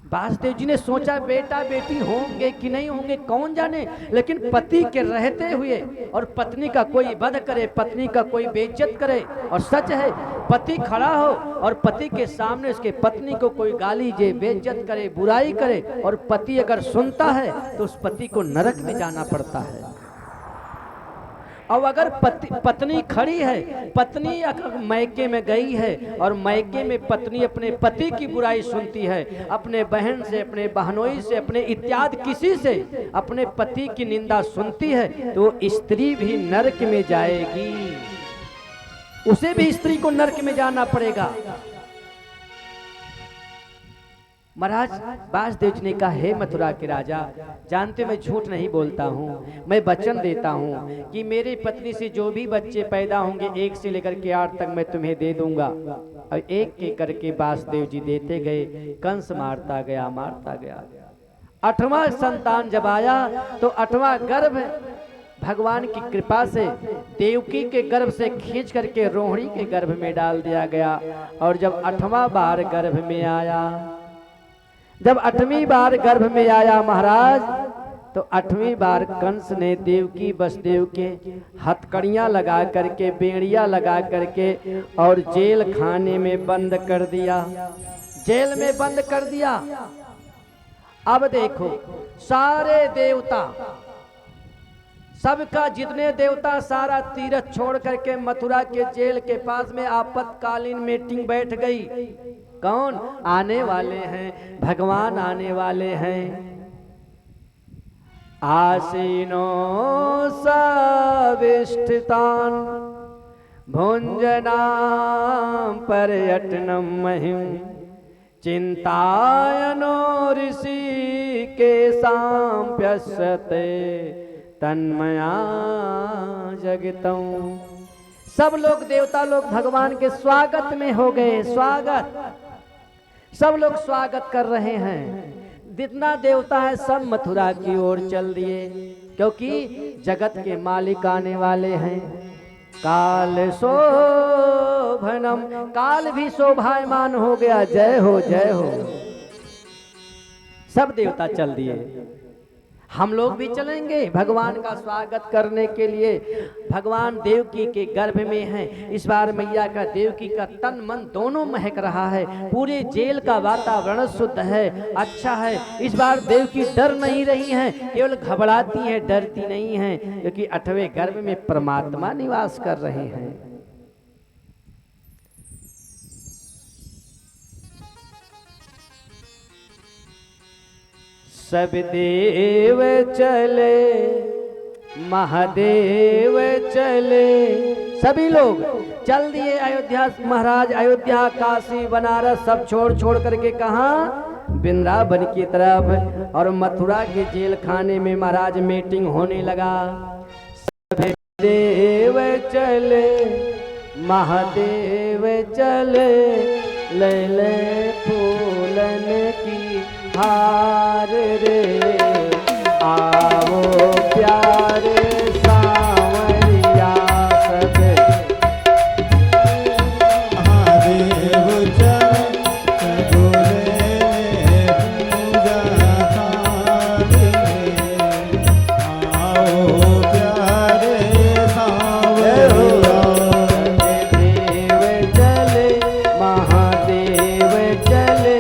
वासुदेव जी ने सोचा बेटा बेटी होंगे कि नहीं होंगे कौन जाने, लेकिन पति के रहते हुए और पत्नी का कोई वध करे, पत्नी का कोई बेइज्जत करे। और सच है, पति खड़ा हो और पति के सामने उसके पत्नी को कोई गाली दे, बेइज्जत करे, बुराई करे और पति अगर सुनता है तो उस पति को नरक में जाना पड़ता है। और अगर पत्नी खड़ी है, पत्नी अगर मैके में गई है और मैके में पत्नी अपने पति की बुराई सुनती है, अपने बहन से, अपने बहनोई से, अपने इत्यादि किसी से अपने पति की निंदा सुनती है तो स्त्री भी नरक में जाएगी, उसे भी स्त्री को नरक में जाना पड़ेगा। महाराज वासुदेव जी ने कहा, हे मथुरा के राजा, जानते मैं झूठ नहीं बोलता हूँ, मैं वचन देता हूँ कि मेरी पत्नी से जो भी बच्चे पैदा होंगे 1 से लेकर के 8 तक मैं तुम्हें दे दूंगा। और एक एक करके वासुदेव जी देते गए। कंस मारता गया। 8वां संतान जब आया तो 8वां गर्भ भगवान की कृपा से देवकी के गर्भ से खींच करके रोहिणी के गर्भ में डाल दिया गया। और जब 8वां बार गर्भ में आया, जब 8वीं बार गर्भ में आया महाराज, तो 8वीं बार कंस ने देवकी वसुदेव के हथकड़ियां लगा करके, बेड़ियां लगा करके और जेल खाने में बंद कर दिया, जेल में बंद कर दिया। अब देखो सारे देवता, सबका जितने देवता सारा तीरथ छोड़ करके मथुरा के जेल के पास में आपातकालीन मीटिंग बैठ गई। कौन आने वाले हैं? भगवान आने वाले हैं। आसीनो सविष्ठितान भुंजनाम पर्यटनम महिम चिंतायनो ऋषि के सांप्यस्यते तन्मया जगतम। सब लोग देवता लोग भगवान के स्वागत में हो गए। स्वागत, सब लोग स्वागत कर रहे हैं। जितना देवता है सब मथुरा की ओर चल दिए, क्योंकि जगत के मालिक आने वाले हैं। काल शोभनम, काल भी शोभायमान हो गया। जय हो जय हो। सब देवता चल दिए, हम लोग भी चलेंगे भगवान का स्वागत करने के लिए। भगवान देवकी के गर्भ में हैं। इस बार मैया का देवकी का तन मन दोनों महक रहा है। पूरे जेल का वातावरण शुद्ध है, अच्छा है। इस बार देवकी डर नहीं रही हैं, केवल घबराती हैं, डरती नहीं हैं, क्योंकि 8वें गर्भ में परमात्मा निवास कर रहे हैं। सब देव चले, महादेव चले, सभी लोग चल दिए अयोध्या। महाराज अयोध्या, काशी, बनारस सब छोड़ छोड़ करके कहाँ? वृंदावन की तरफ। और मथुरा के जेल खाने में महाराज मीटिंग होने लगा। सभी देव चले, महादेव चले, ले ले फूलन की हार रे, आवो प्यारे सांवरिया। सब महादेव चले बोले पूजा थाली, आओ प्यारे सांवरिया। देव चले, महादेव चले,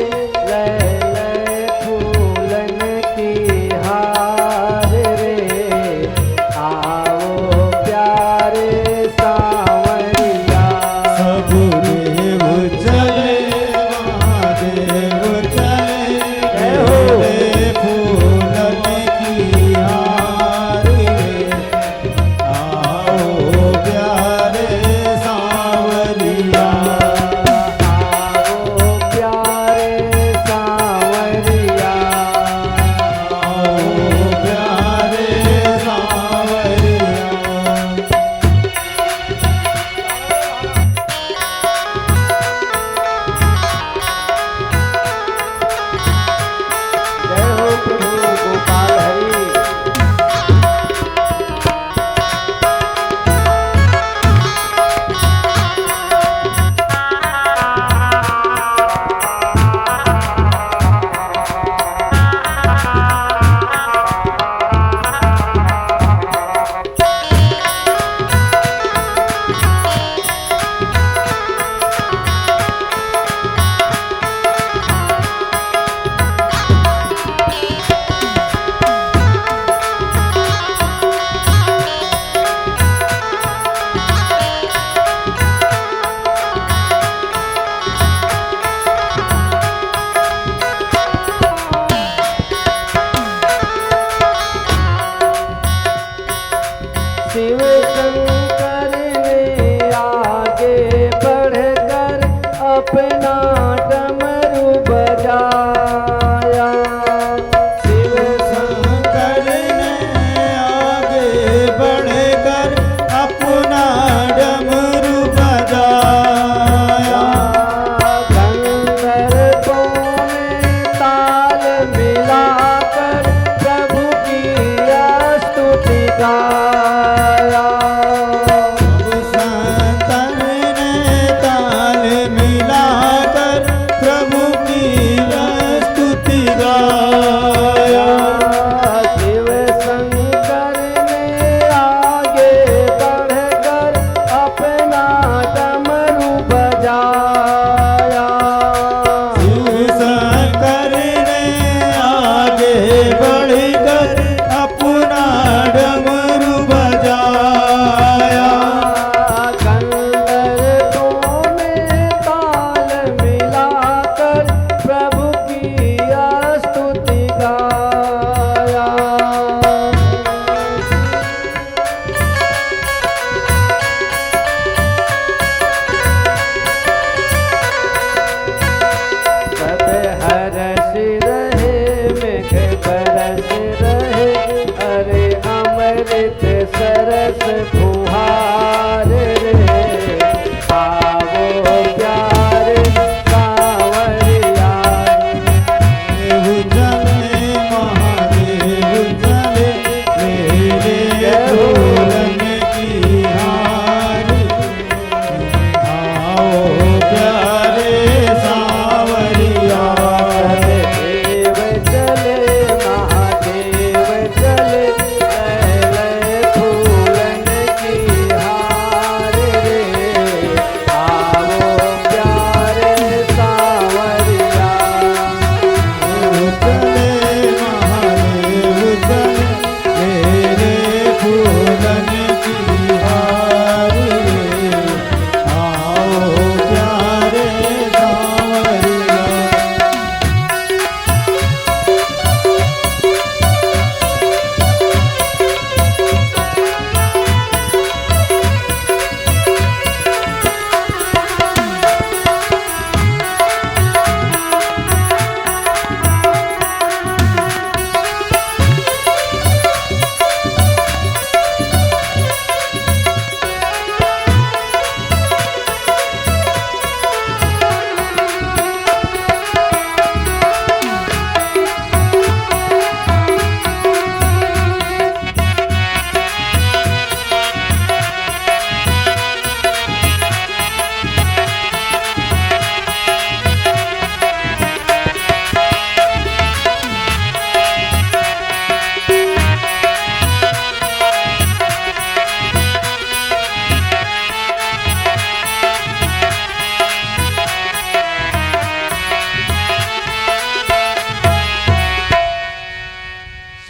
संतन ने ताल मिलाकर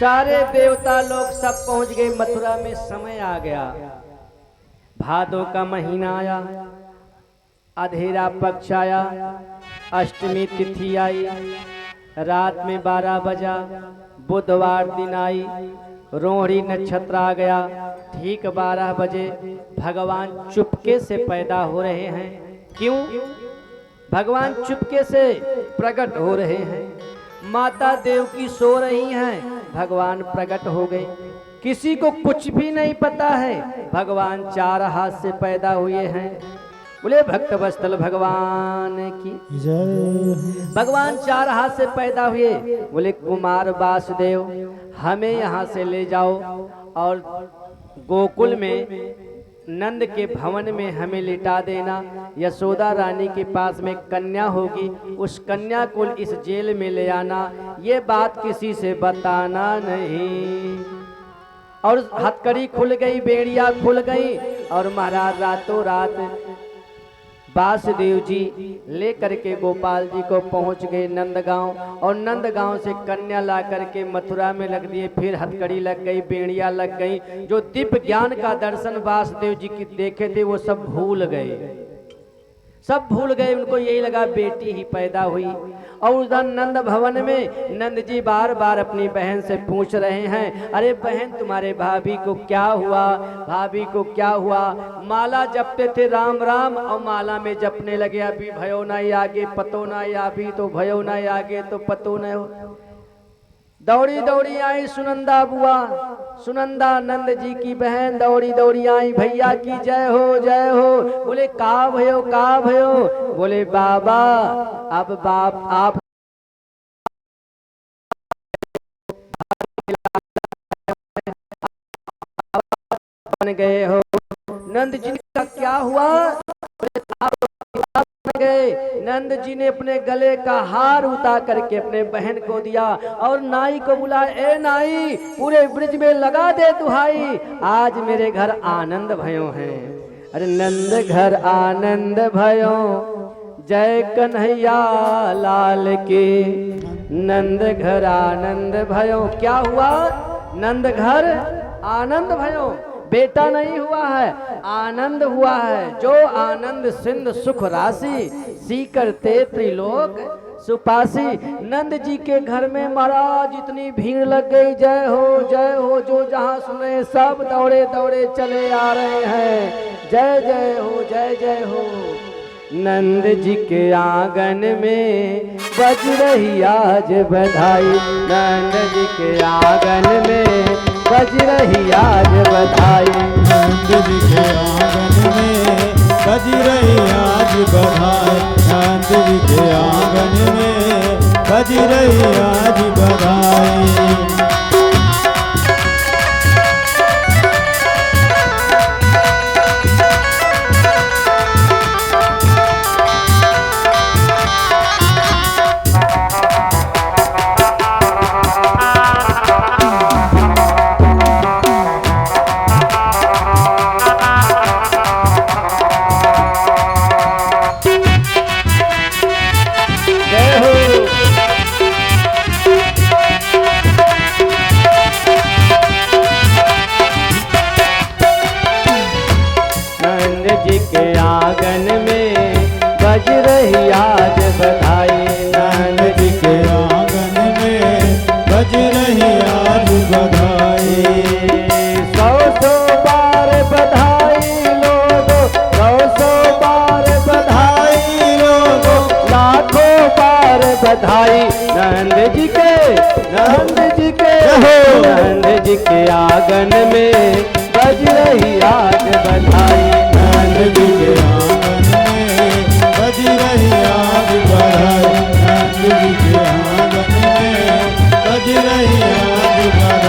सारे देवता लोग सब पहुंच गए मथुरा में। समय आ गया, भादों का महीना आया, अधेरा पक्ष आया, अष्टमी तिथि आई, रात में 12 बजा, बुधवार दिन आई, रोहिणी नक्षत्र आ गया। ठीक 12 बजे भगवान चुपके से पैदा हो रहे हैं। क्यों? भगवान चुपके से प्रकट हो रहे हैं। माता देवकी सो रही हैं, भगवान प्रकट हो गए। किसी को कुछ भी नहीं पता है, भगवान 4 हाथ से पैदा हुए हैं। बोले भक्त वत्सल भगवान की जय। भगवान 4 हाथ से पैदा हुए। बोले कुमार वासुदेव हमें यहाँ से ले जाओ और गोकुल में नंद के भवन में हमें लिटा देना। यशोदा रानी के पास में कन्या होगी, उस कन्या को इस जेल में ले आना, ये बात किसी से बताना नहीं। और हथकड़ी खुल गई, बेड़िया खुल गई और महाराज रातों रात वासुदेव जी लेकर के गोपाल जी को पहुंच गए नंदगांव। और नंदगांव से कन्या ला करके मथुरा में लग दिए। फिर हथकड़ी लग गई, बेड़िया लग गई। जो दिव्य ज्ञान का दर्शन वासुदेव जी की देखे थे वो सब भूल गए, सब भूल गए। उनको यही लगा बेटी ही पैदा हुई। और उधर नंद भवन में नंद जी बार बार अपनी बहन से पूछ रहे हैं, अरे बहन तुम्हारे भाभी को क्या हुआ, भाभी को क्या हुआ। माला जपते थे राम राम और माला में जपने लगे अभी भयो नहीं आगे पतो नहीं, अभी तो भयो नहीं आगे तो पतो नहीं हो। दौड़ी दौड़ी आई सुनंदा बुआ, सुनंदा नंद जी की बहन दौड़ी दौड़ी आई, भैया की जय हो जय हो। बोले का भयो का भयो। बोले बाबा अब बाप आप बन गए हो। नंद जी का क्या हुआ? बोले आप गए। नंद जी ने अपने गले का हार उतार करके अपने बहन को दिया और नाई को बुलाया, ए नाई पूरे ब्रिज में लगा दे दुहाई, आज मेरे घर आनंद भयो है। अरे नंद घर आनंद भयो, जय कन्हैया लाल के। नंद घर आनंद भयो। क्या हुआ? नंद घर आनंद भयो। बेटा नहीं हुआ है, आनंद हुआ है। जो आनंद सिंध सुख राशि, सीकर ते त्रिलोक सुपासी। नंद जी के घर में महाराज इतनी भीड़ लग गई, जय हो जय हो। जो जहाँ सुने सब दौड़े दौड़े चले आ रहे हैं, जय जय हो जय जय हो। नंद जी के आंगन में बज रही आज बधाई, नंद जी के आंगन में बज रही आज बधाई। नंद जी के आंगन में बज रही आज बधाई, नंद जी के आंगन में बज रही आज बधाई। बधाई नंद जी के, नंद जी के, नंद जी के आंगन में बज रही आज बधाई। नंद जी के आंगन में बज रही आज बधाई, नंद जी के आंगन में बज रही आज बधाई।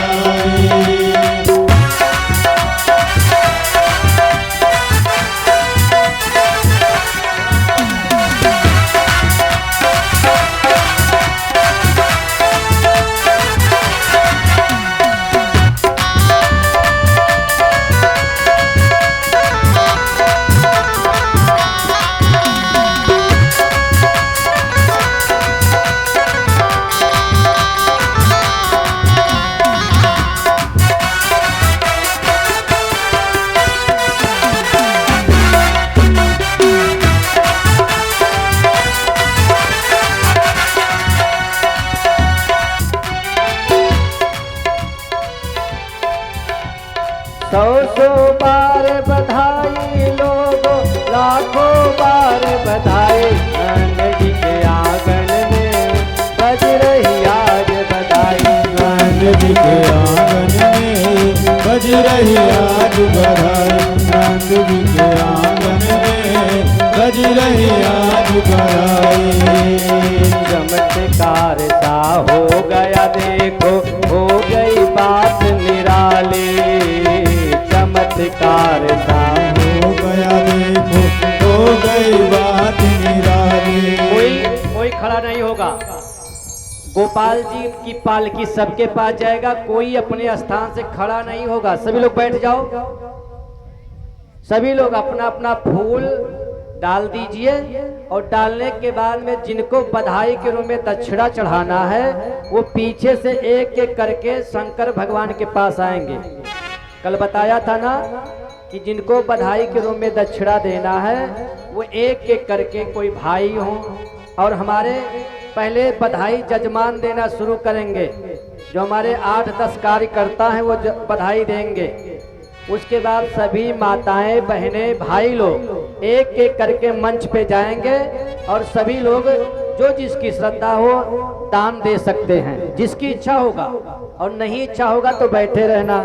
आज बधाई। चमत्कार सा हो गया देखो, हो गई बात निराली। चमत्कार सा हो गया देखो, हो गई बात निराली। कोई खड़ा नहीं होगा। गोपाल जी की पालकी सबके पास जाएगा, कोई अपने स्थान से खड़ा नहीं होगा। सभी लोग बैठ जाओ। सभी लोग अपना अपना फूल डाल दीजिए और डालने के बाद में जिनको बधाई के रूप में दक्षिणा चढ़ाना है वो पीछे से एक एक करके शंकर भगवान के पास आएंगे। कल बताया था ना कि जिनको बधाई के रूप में दक्षिणा देना है वो एक एक करके, कोई भाई हो और हमारे पहले बधाई जजमान देना शुरू करेंगे। जो हमारे 8-10 कार्यकर्ता हैं वो बधाई देंगे। उसके बाद सभी माताएं, बहनें, भाई लोग एक एक करके मंच पे जाएंगे और सभी लोग जो जिसकी श्रद्धा हो दान दे सकते हैं, जिसकी इच्छा होगा, और नहीं इच्छा होगा तो बैठे रहना।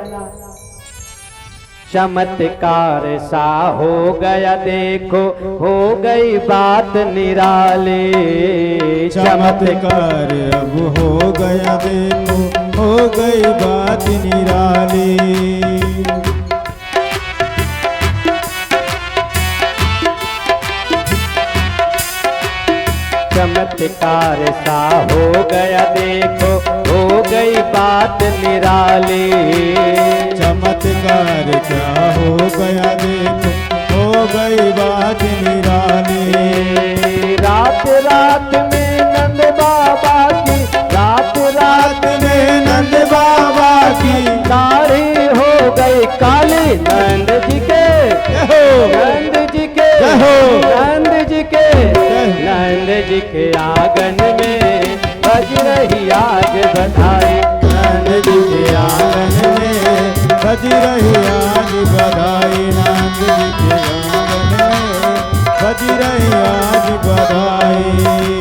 चमत्कार सा हो गया देखो, हो गई बात निराली। चमत्कार अब हो गया देखो, हो गई बात निराली। चमत्कार सा हो गया देखो, हो गई बात निराली। चमत्कार क्या हो गया देखो, हो गई बात निराली। रात रात में नंद बाबा की, रात रात में नंद बाबा की दाढ़ी हो गई काली। नंद जी के, नंद जी के, नंद जी के, नंद जी के आंगन में बज रही आज बधाई। नंद जी के आंगन में बज रही आज बधाई। नंद जी के आंगन में बज रही आज बधाई।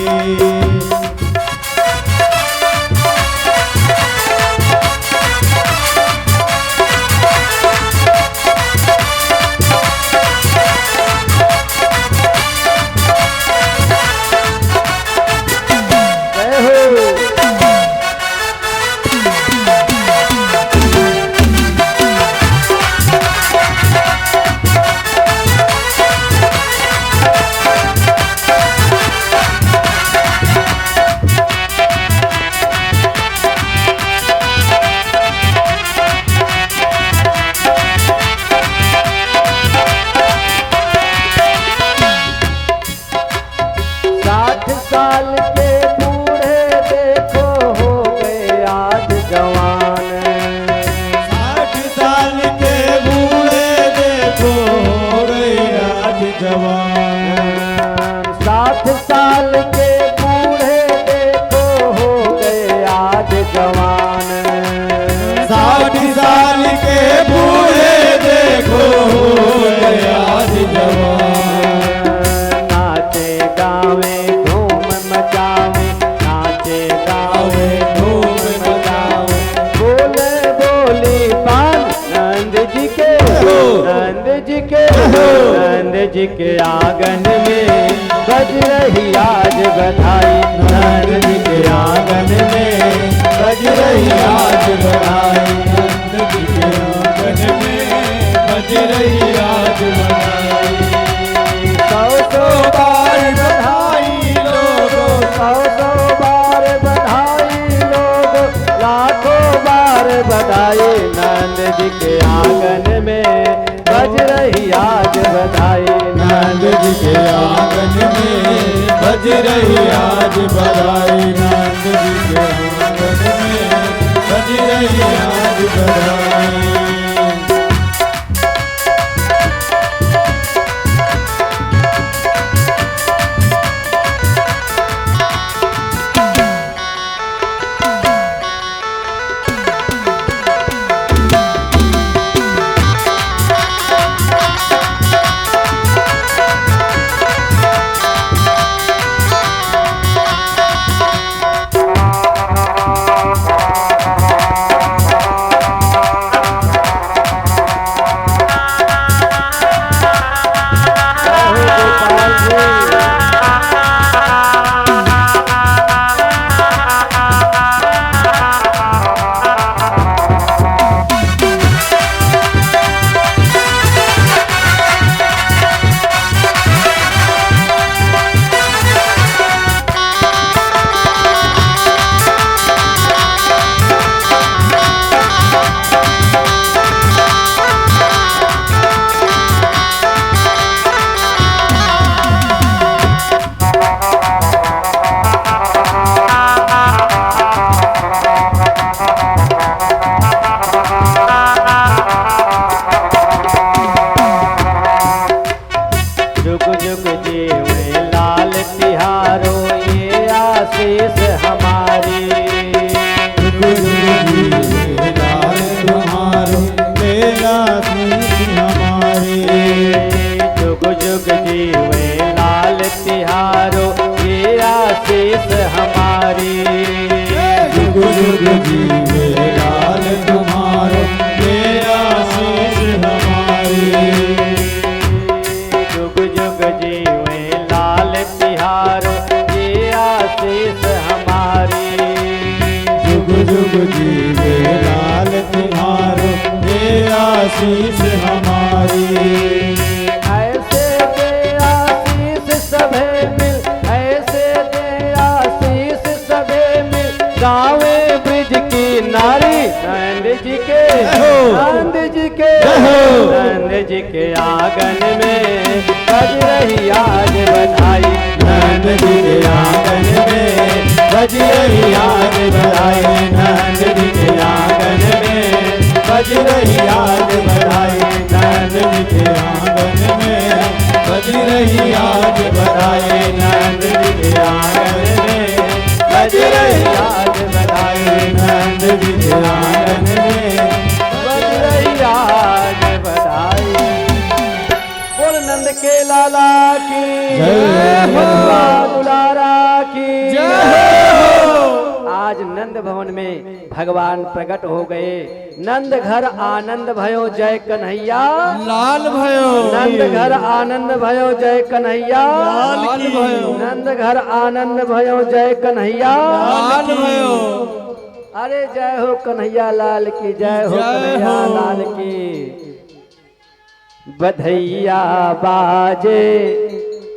नंद जी के आंगन में बज रही आज बधाई। नंद जी के आंगन में बज रही आज बधाई। नंद जी के आंगन में बज रही आज बधाई। 100 बार बधाई लोगो, 100 बार बधाई लोगो, लाखों बार बधाई। नंद जी के आंगन में बज रही आज बधाई। नंद जी के आंगन में बज रही आज बधाई। नंद जी के आंगन में बज रही आज बधाई। आशीष हमारी। जुग जुग जीवे लाल तुम्हारो लेला आशीष हमारी। जुग जुग जीवे लाल तिहारो ये आशीष हमारी। जुग जुग जीवे लाल तुम्हारो ये आशीष हमारी। जुग जुग जीवे लाल तिहारो ये आशीष हमारी। जुग जुग जीवे लाल तुम्हारो ये आशीष हमारी। ऐसे दे आशीष सभे मिल, ऐसे दे आशीष सभे मिल, गावे ब्रिज की नारी। नंद जी के नंद जी के नंद जी के आंगन में बज रही आज बधाई। नंद जी के आंगन में बज रही आज बधाई। नंद जी के आंगन में बज रही आज बधाई। नंद जी के आंगन में बज रही आज बधाई। नंद जी के आंगन में बज रही आज बधाई। नंद जी के आंगन में बज रही आज बधाई। बोल नंद के लाला की जय। भगवा दुलारा की जय। आज नंद भवन में भगवान प्रकट हो गए। नंद घर आनंद भयो जय कन्हैया लाल भयो। नंद घर आनंद भयो जय कन्हैया लाल भयो। नंद घर आनंद भयो जय कन्हैया लाल भयो। अरे जय हो कन्हैया लाल की, जय हो जय कन्हैया हो। लाल की। बधैया बाजे।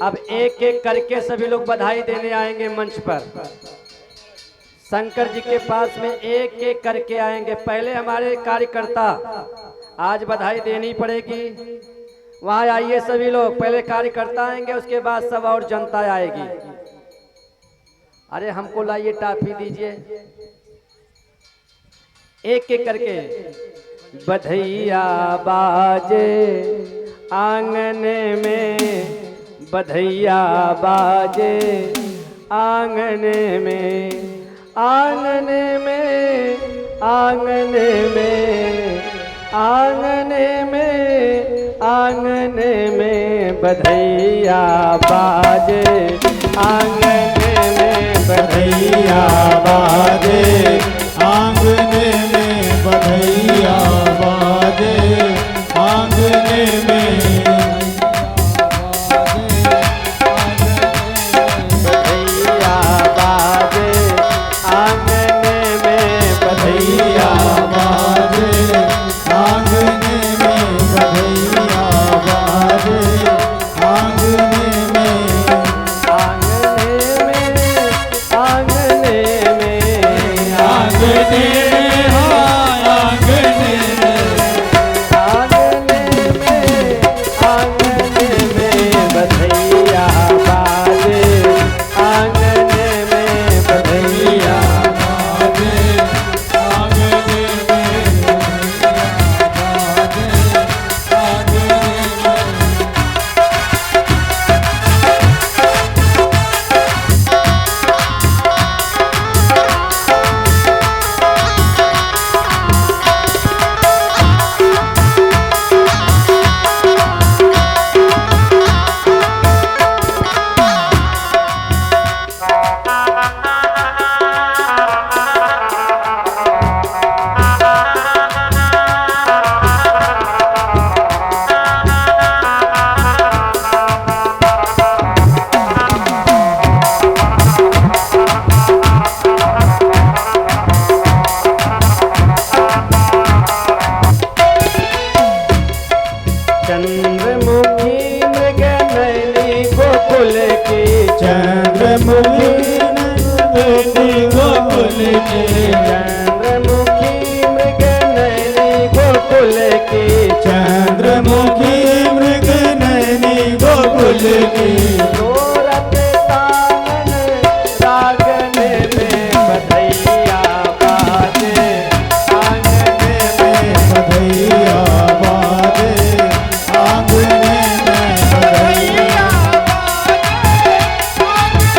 अब एक एक करके सभी लोग बधाई देने आएंगे मंच पर। शंकर जी के पास में एक एक करके आएंगे। पहले हमारे कार्यकर्ता, आज बधाई देनी पड़ेगी। वहां आइए सभी लोग, पहले कार्यकर्ता आएंगे, उसके बाद सब और जनता आएगी। अरे हमको लाइए टाफी दीजिए एक एक करके। बधैया बाजे आंगन में, बधैया बाजे आंगन में, आंगन में, आंगन में, आंगन में, आंगन में बधैया बाजे। आंगन में बधैया बाजे आंगन में। बधैया बाजे आंगन में। बधैया बाजे आंगन में, बधैया बाजे आंगन में। बधैया बाजे आंगन में। आंगन में, आंगन में, आंगन में हाँ आंगन में। आंगन में, आंगन में बधैया बाजे। आंगन में बधैया बाजे आंगन में। बाजे आंगन में। चंद्रमुखी मृग नैनी गोकुल की। चंद्रमुखी नंदनी गोकुल की। चंद्रमुखी मृग नैनी गोकुल की। चंद्रमुखी मृग नैनी गोकुल की। गोरख तान रागन में बधैया बाजे। आंगन में बधैया बाजे आंगन में। बधैया बाजे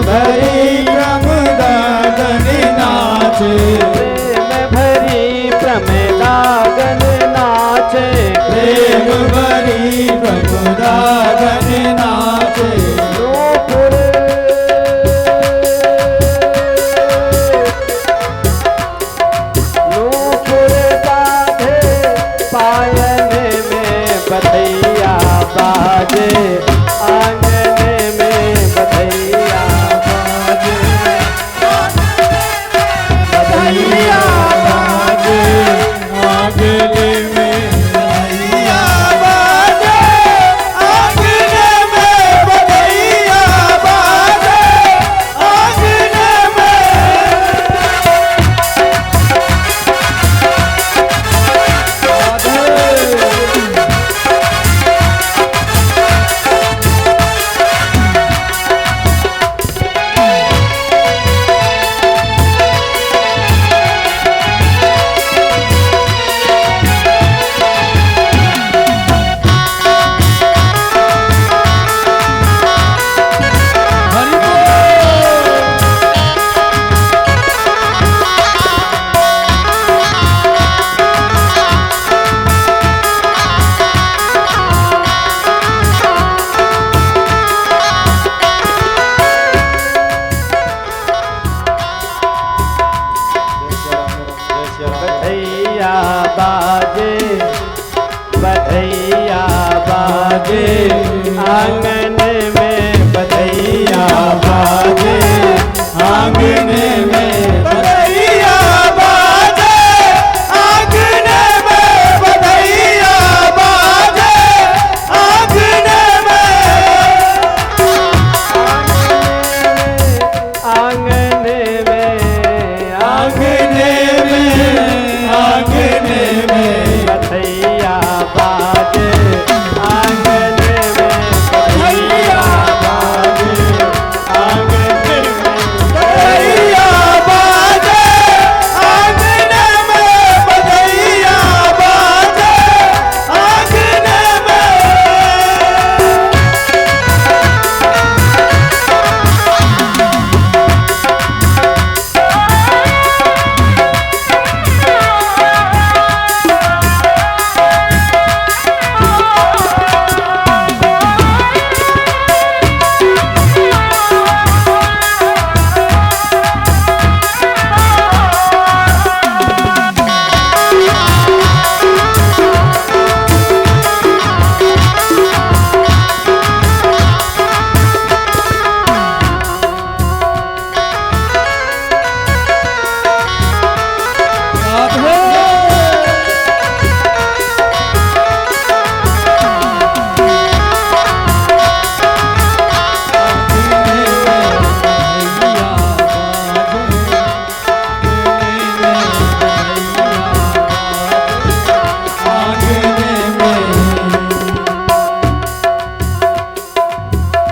भरी प्रमदागन नाचे, प्रेम भरी प्रमदागन नाचे, प्रेम भरी प्रमदागन नाचे। नूपुर नूपुर बांधे पायल में बधैया बाजे, आंगन में बधैया बाजे, बधैया बाजे, आंगन में बधैया बाजे, आंगन में बधैया बाजे, आंगन में। बधैया बाजे, बधैया बाजे, आंगन में बधैया बाजे, आंगन में बधैया बाजे, आंगन में बधैया बाजे, आंगन आंगन में, आंगन में, आंगन में बधैया बाजे, आंगन में बधैया बाजे, आंगन में बधैया बाजे, आंगन में बधैया बाजे, आंगन में।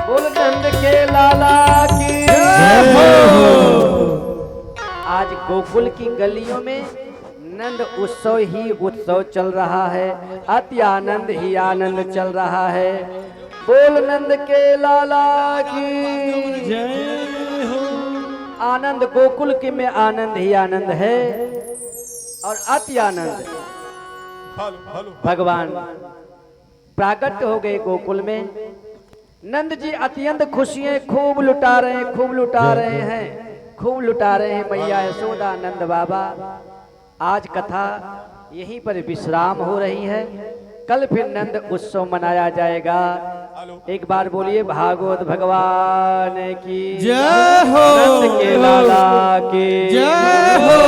बोल नंद के लाला की। आज गोकुल की गलियों में नंद उत्सव ही उत्सव चल रहा है, अति आनंद ही आनंद चल रहा है। बोल नंद के लाला की जय हो। आनंद गोकुल के में आनंद ही आनंद है और अति आनंद भगवान प्राकट हो गए गोकुल में। नंद जी अत्यंत खुशियां खूब लुटा रहे हैं, खूब लुटा रहे हैं, खूब लुटा रहे हैं मैया यशोदा नंद बाबा। आज कथा यहीं पर विश्राम हो रही है, कल फिर नंद उत्सव मनाया जाएगा। एक बार बोलिए भागवत भगवान की जय हो। नंद के लाला की जय हो।